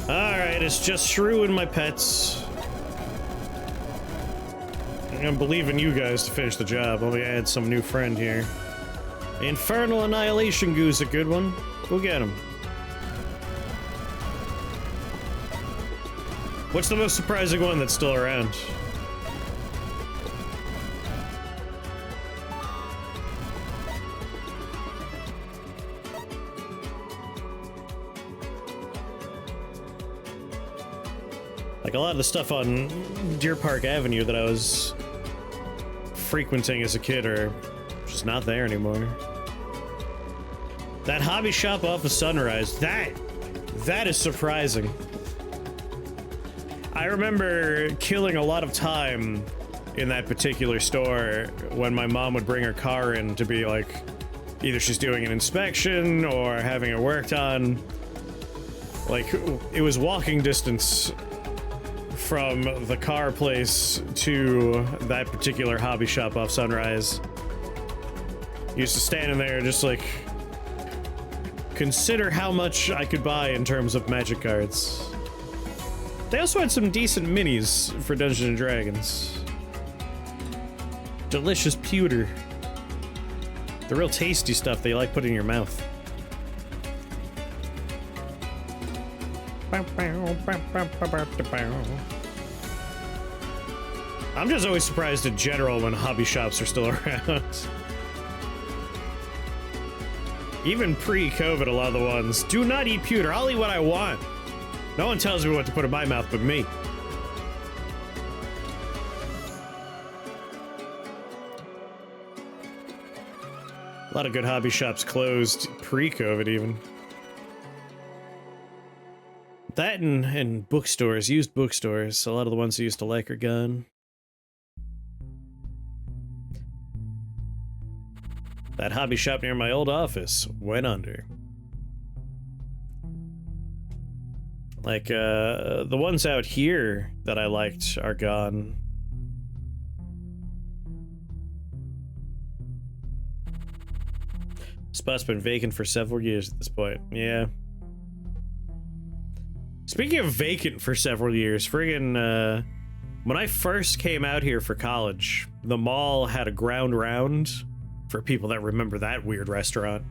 Alright, it's just Shrew and my pets. I'm gonna believe in you guys to finish the job. Let me add some new friend here. Infernal Annihilation Goo's a good one. Go get him. What's the most surprising one that's still around? Like, a lot of the stuff on Deer Park Avenue that I was frequenting as a kid are just not there anymore. That hobby shop off of Sunrise, that is surprising. I remember killing a lot of time in that particular store when my mom would bring her car in to be like, either she's doing an inspection or having it worked on. Like, it was walking distance from the car place to that particular hobby shop off Sunrise. Used to stand in there just like consider how much I could buy in terms of magic cards. They also had some decent minis for Dungeons and Dragons. Delicious pewter. The real tasty stuff that you like putting in your mouth. I'm just always surprised in general when hobby shops are still around. Even pre-COVID, a lot of the ones, do not eat pewter. I'll eat what I want. No one tells me what to put in my mouth but me. A lot of good hobby shops closed pre-COVID even. That and bookstores, used bookstores. A lot of the ones I used to like are gone. That hobby shop near my old office went under. Like, the ones out here that I liked are gone. Spot's been vacant for several years at this point. Yeah. Speaking of vacant for several years, friggin', when I first came out here for college, the mall had a ground round, for people that remember that weird restaurant.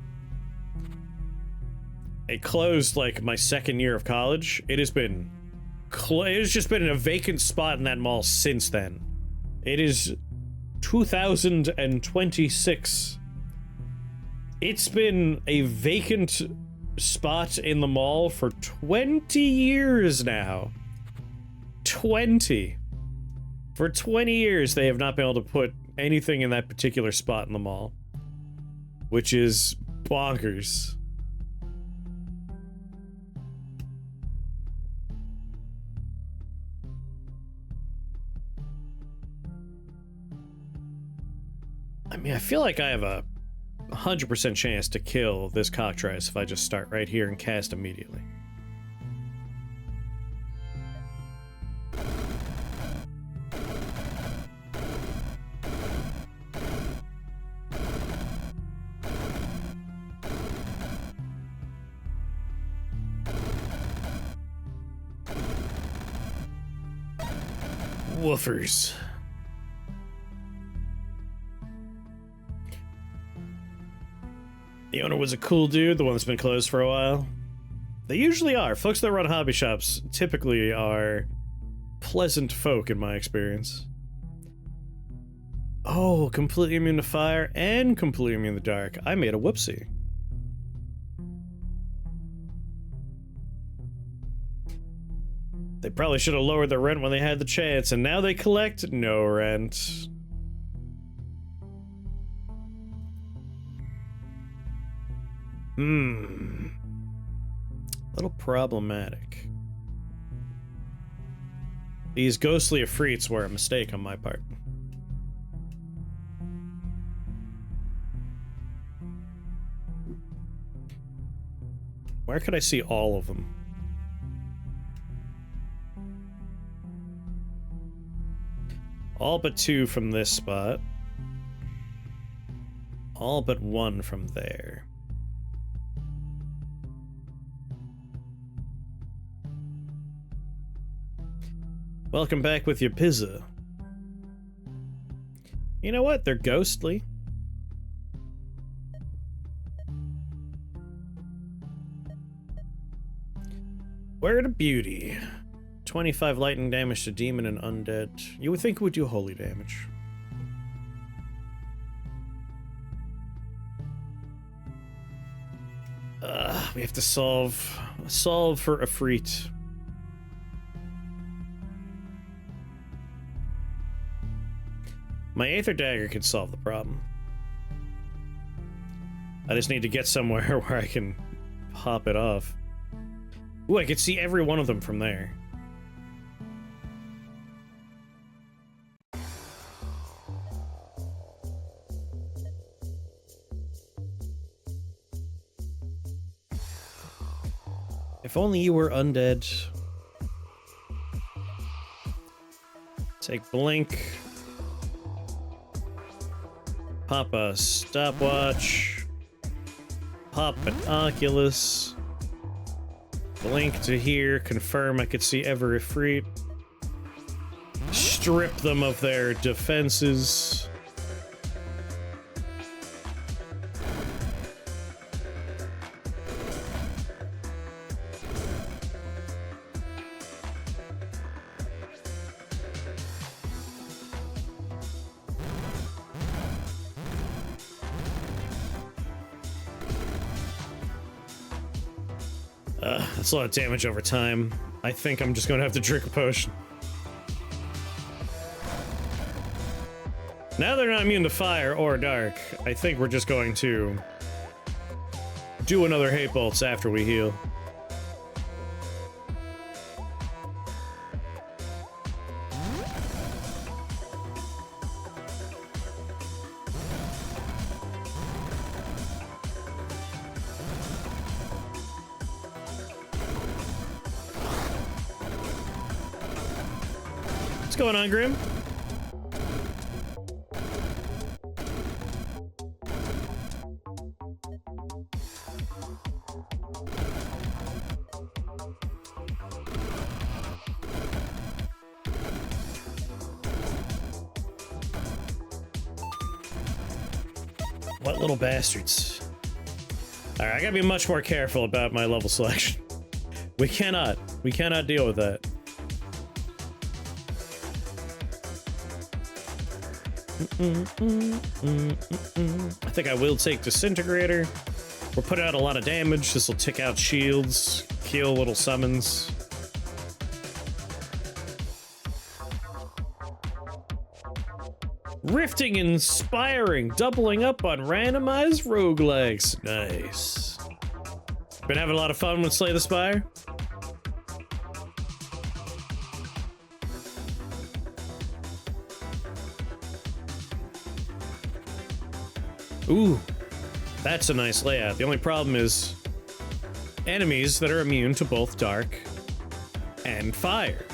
It closed like my second year of college. It has been, it has just been in a vacant spot in that mall since then. It is 2026. It's been a vacant spot in the mall for 20 years now. 20. For 20 years, they have not been able to put anything in that particular spot in the mall, which is bonkers. I mean, I feel like I have a 100% chance to kill this cockatrice if I just start right here and cast immediately. Woofers. The owner was a cool dude, the one that's been closed for a while. They usually are. Folks that run hobby shops typically are pleasant folk in my experience. Oh, completely immune to fire and completely immune to dark. I made a whoopsie. They probably should have lowered the rent when they had the chance, and now they collect no rent. A little problematic. These ghostly Afrits were a mistake on my part. Where could I see all of them? All but 2 from this spot. All but 1 from there. Welcome back with your pizza. You know what? They're ghostly. Word of beauty. 25 lightning damage to demon and undead. You would think it would do holy damage. We have to solve for Afrit. My Aether Dagger could solve the problem. I just need to get somewhere where I can pop it off. Ooh, I could see every one of them from there. If only you were undead. Take blink. Pop a stopwatch. Pop an Oculus. Blink to here. Confirm I could see every Ifrit. Strip them of their defenses. That's a lot of damage over time. I think I'm just gonna have to drink a potion. Now they're not immune to fire or dark, I think we're just going to do another Hatebolts after we heal. What's going on, Grim? What little bastards. Alright, I gotta be much more careful about my level selection. We cannot deal with that. I think I will take Disintegrator. We're putting out a lot of damage. This will tick out shields, kill little summons. Rifting Inspiring, doubling up on randomized roguelikes. Nice. Been having a lot of fun with Slay the Spire. Ooh, that's a nice layout. The only problem is enemies that are immune to both dark and fire.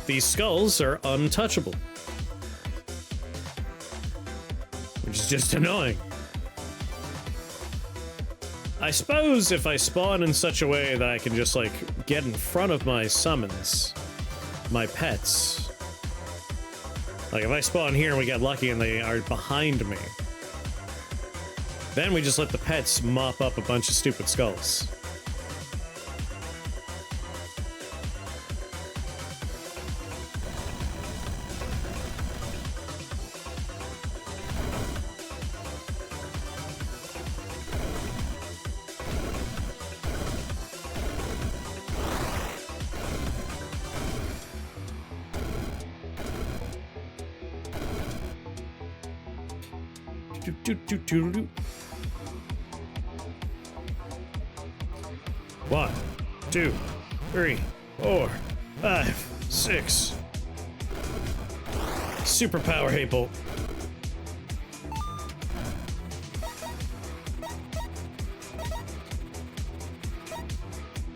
These skulls are untouchable, which is just annoying. I suppose if I spawn in such a way that I can just, like, get in front of my summons, my pets. Like, if I spawn here and we get lucky and they are behind me, then we just let the pets mop up a bunch of stupid skulls. One, 2, 3, 4, 5, 6. Superpower Hatebolt.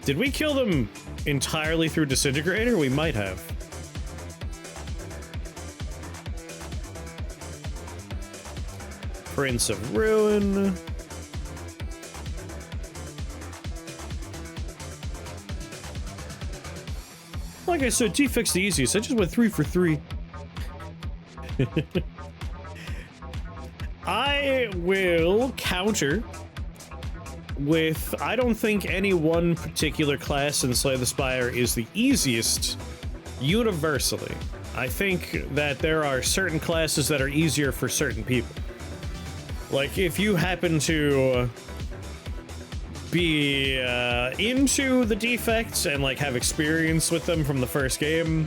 Did we kill them entirely through Disintegrator? We might have. Prince of Ruin. Like I said, defect's the easiest. I just went 3 for 3. I will counter with, I don't think any one particular class in Slay the Spire is the easiest universally. I think that there are certain classes that are easier for certain people. Like, if you happen to be into the defects and, like, have experience with them from the first game,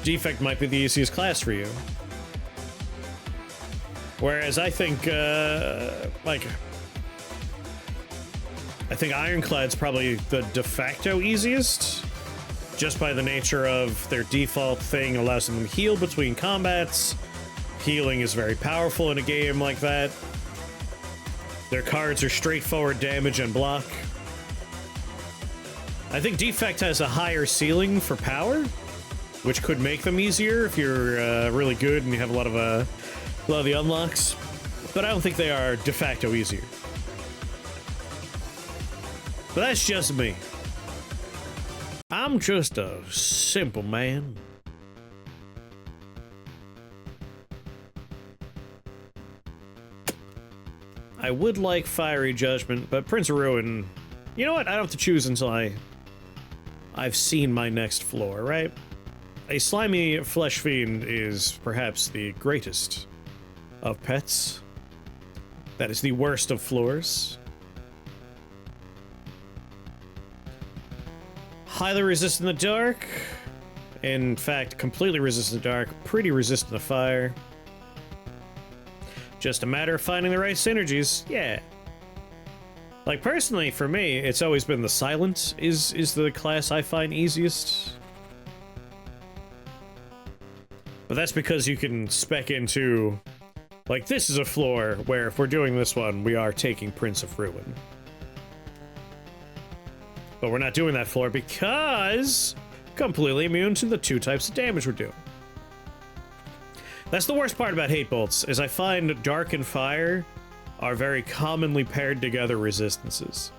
defect might be the easiest class for you. Whereas I think, I think Ironclad's probably the de facto easiest, just by the nature of their default thing allows them to heal between combats. Healing is very powerful in a game like that. Their cards are straightforward damage and block. I think defect has a higher ceiling for power, which could make them easier if you're really good and you have a lot of the unlocks. but I don't think they are de facto easier. But that's just me. I'm just a simple man. I would like Fiery Judgment, but Prince of Ruin... You know what? I don't have to choose until I've seen my next floor, right? A slimy flesh fiend is perhaps the greatest of pets. That is the worst of floors. Highly resistant to the dark. In fact, completely resistant to dark. Pretty resistant to fire. Just a matter of finding the right synergies. Yeah. Like, personally, for me, it's always been the Silent is the class I find easiest. But that's because you can spec into... Like, this is a floor where if we're doing this one, we are taking Prince of Ruin. But we're not doing that floor because... completely immune to the 2 types of damage we're doing. That's the worst part about Hatebolts, is I find Dark and Fire are very commonly paired together resistances.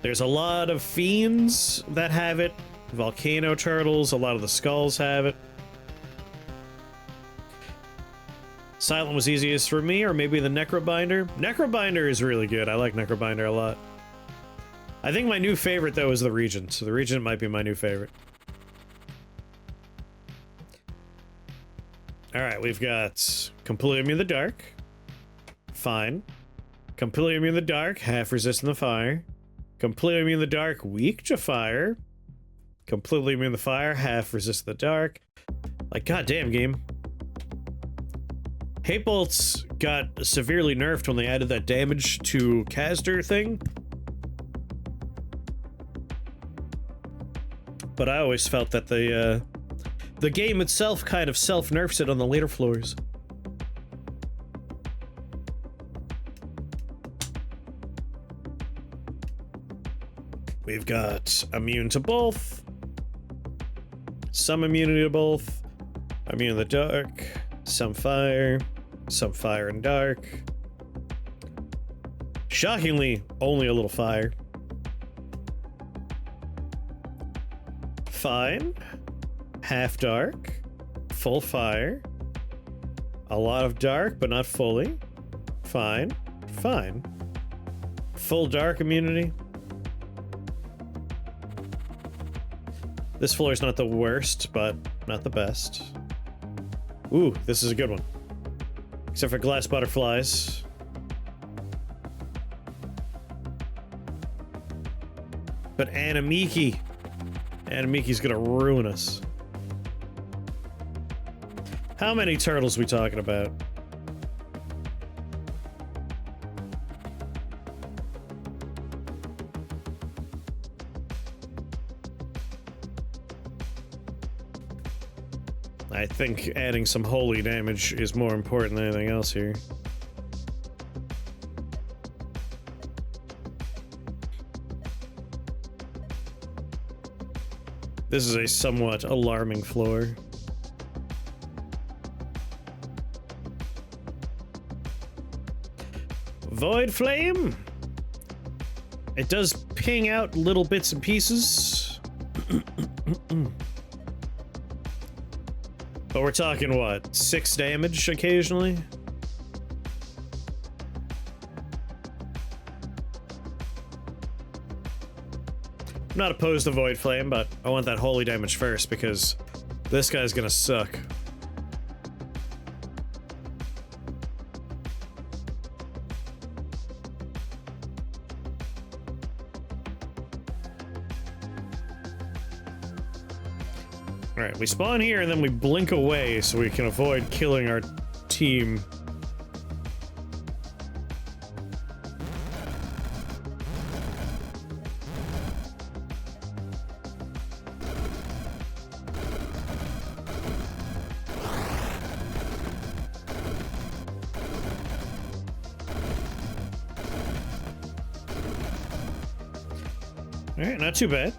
There's a lot of Fiends that have it, Volcano Turtles, a lot of the Skulls have it. Silent was easiest for me, or maybe the Necrobinder. Necrobinder is really good, I like Necrobinder a lot. I think my new favorite, though, is the Regent, so the Regent might be my new favorite. Alright, we've got completely immune to the dark. Fine. Completely immune to the dark, half resistant to fire. Completely immune to the dark, weak to fire. Completely immune to fire, half resistant to the dark. Like, goddamn game. Hatebolts got severely nerfed when they added that damage to caster thing. But I always felt that the game itself kind of self-nerfs it on the later floors. We've got immune to both, some immunity to both, immune to the dark, some fire and dark. Shockingly, only a little fire. Fine. Half dark. Full fire. A lot of dark, but not fully. Fine. Fine. Full dark immunity. This floor is not the worst, but not the best. Ooh, this is a good one. Except for glass butterflies. But Anamiki. Anamiki's gonna ruin us. How many turtles we talking about? I think adding some holy damage is more important than anything else here. This is a somewhat alarming floor. Void Flame? It does ping out little bits and pieces. But we're talking, what, 6 damage occasionally? I'm not opposed to Void Flame, but I want that holy damage first, because this guy's gonna suck. Alright, we spawn here and then we blink away so we can avoid killing our team. Alright, not too bad.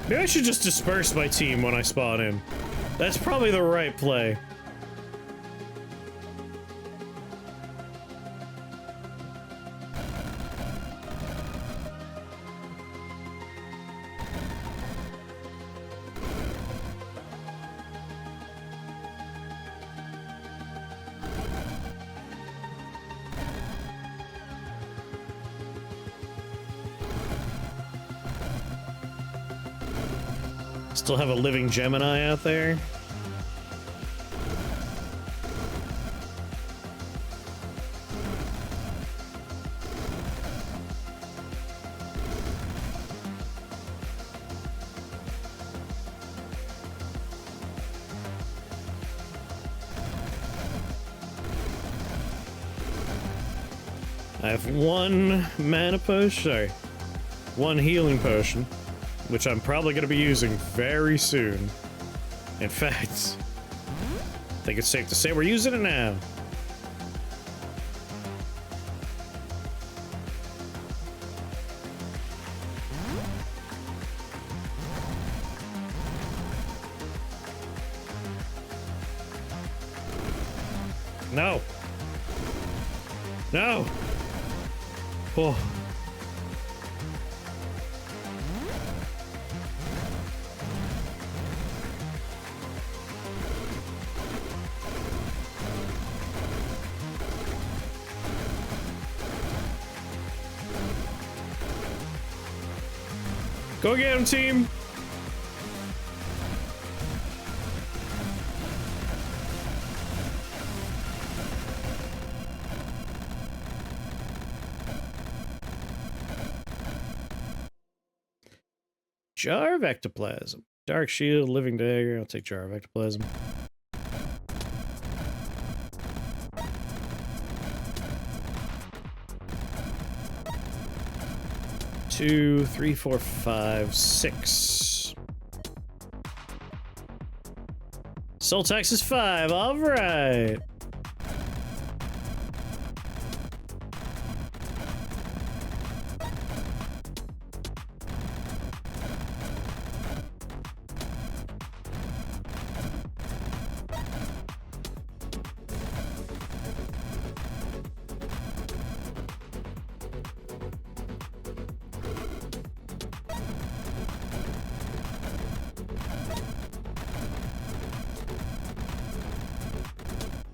Maybe I should just disperse my team when I spawn in. That's probably the right play. Still have a living Gemini out there. I have one mana potion, sorry, one healing potion, which I'm probably going to be using very soon. In fact, I think it's safe to say we're using it now. No. No. Oh. Go get him, team! Jar of ectoplasm. Dark shield, living dagger. I'll take jar of ectoplasm. Two, three, four, five, six. Soul tax is 5. All right.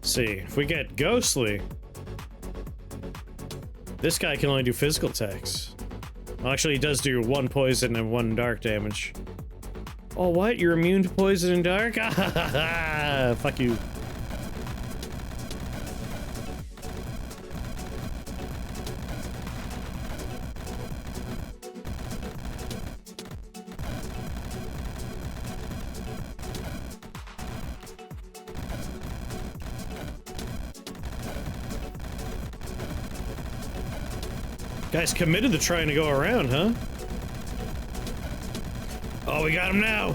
See, if we get ghostly, this guy can only do physical attacks. Well, actually, he does do 1 poison and 1 dark damage. Oh, what? You're immune to poison and dark? Ah, ha, ha, ha. Fuck you. Guy's committed to trying to go around, huh? Oh, we got him now!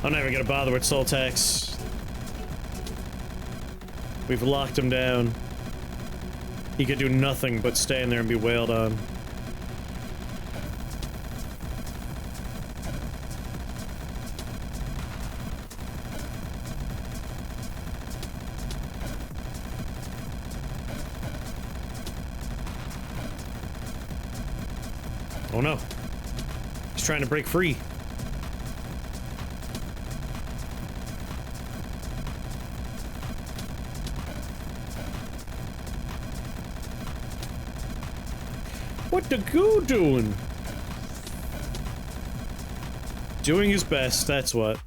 I'm never gonna bother with soul tax. We've locked him down. He could do nothing but stand there and be wailed on. Oh no. He's trying to break free. What the goo doing? Doing his best, that's what.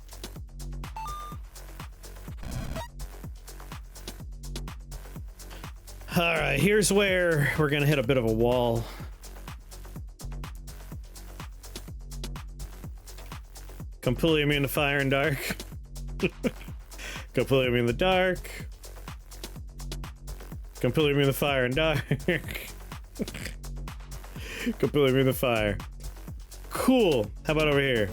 Alright, here's where we're gonna hit a bit of a wall. Completely immune to fire and dark. Completely immune to the dark. Completely immune to fire and dark. Completely immune to fire. Cool. How about over here?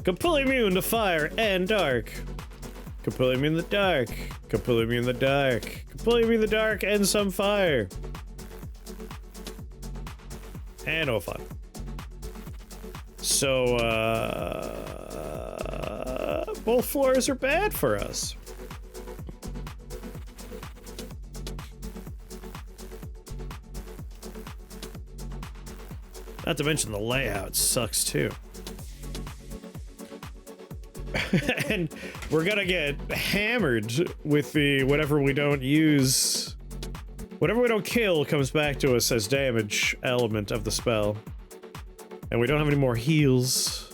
Completely immune to fire and dark. Completely immune to the dark. Completely immune to the dark. Completely immune to the dark and some fire. And oh fuck. So, both floors are bad for us. Not to mention the layout sucks too. And we're gonna get hammered with the whatever we don't use. Whatever we don't kill comes back to us as damage element of the spell. And we don't have any more heals.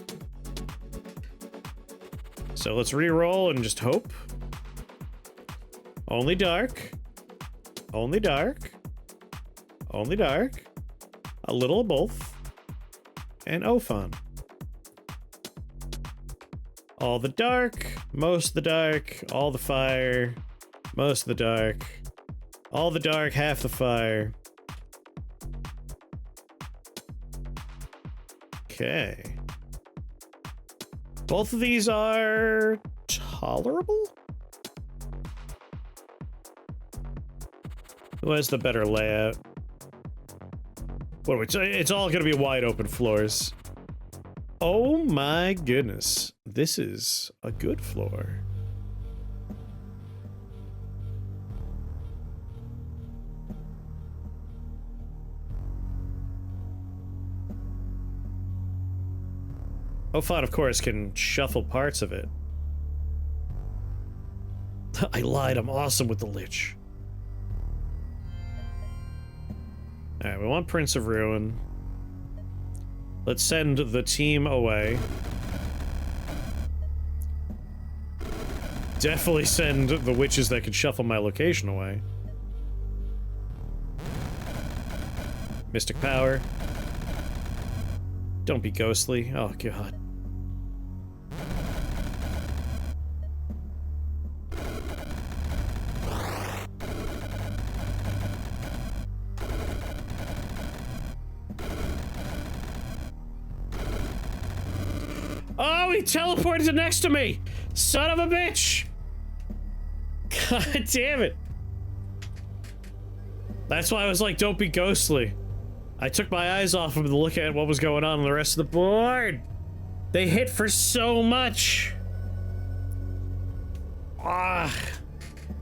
So let's re-roll and just hope. Only dark. Only dark. Only dark. A little of both. And Ophon. All the dark, most of the dark, all the fire, most of the dark, all the dark, half the fire. Okay. Both of these are tolerable? Who has the better layout? What do we say? It's all gonna be wide open floors. Oh my goodness. This is a good floor. Ophon, of course, can shuffle parts of it. I lied, I'm awesome with the Lich. Alright, we want Prince of Ruin. Let's send the team away. Definitely send the witches that can shuffle my location away. Mystic Power. Don't be ghostly. Oh, God. Oh, he teleported to next to me! Son of a bitch! God damn it. That's why I was like, don't be ghostly. I took my eyes off him to look at what was going on the rest of the board. They hit for so much. Ah.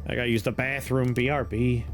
I gotta use the bathroom, BRB.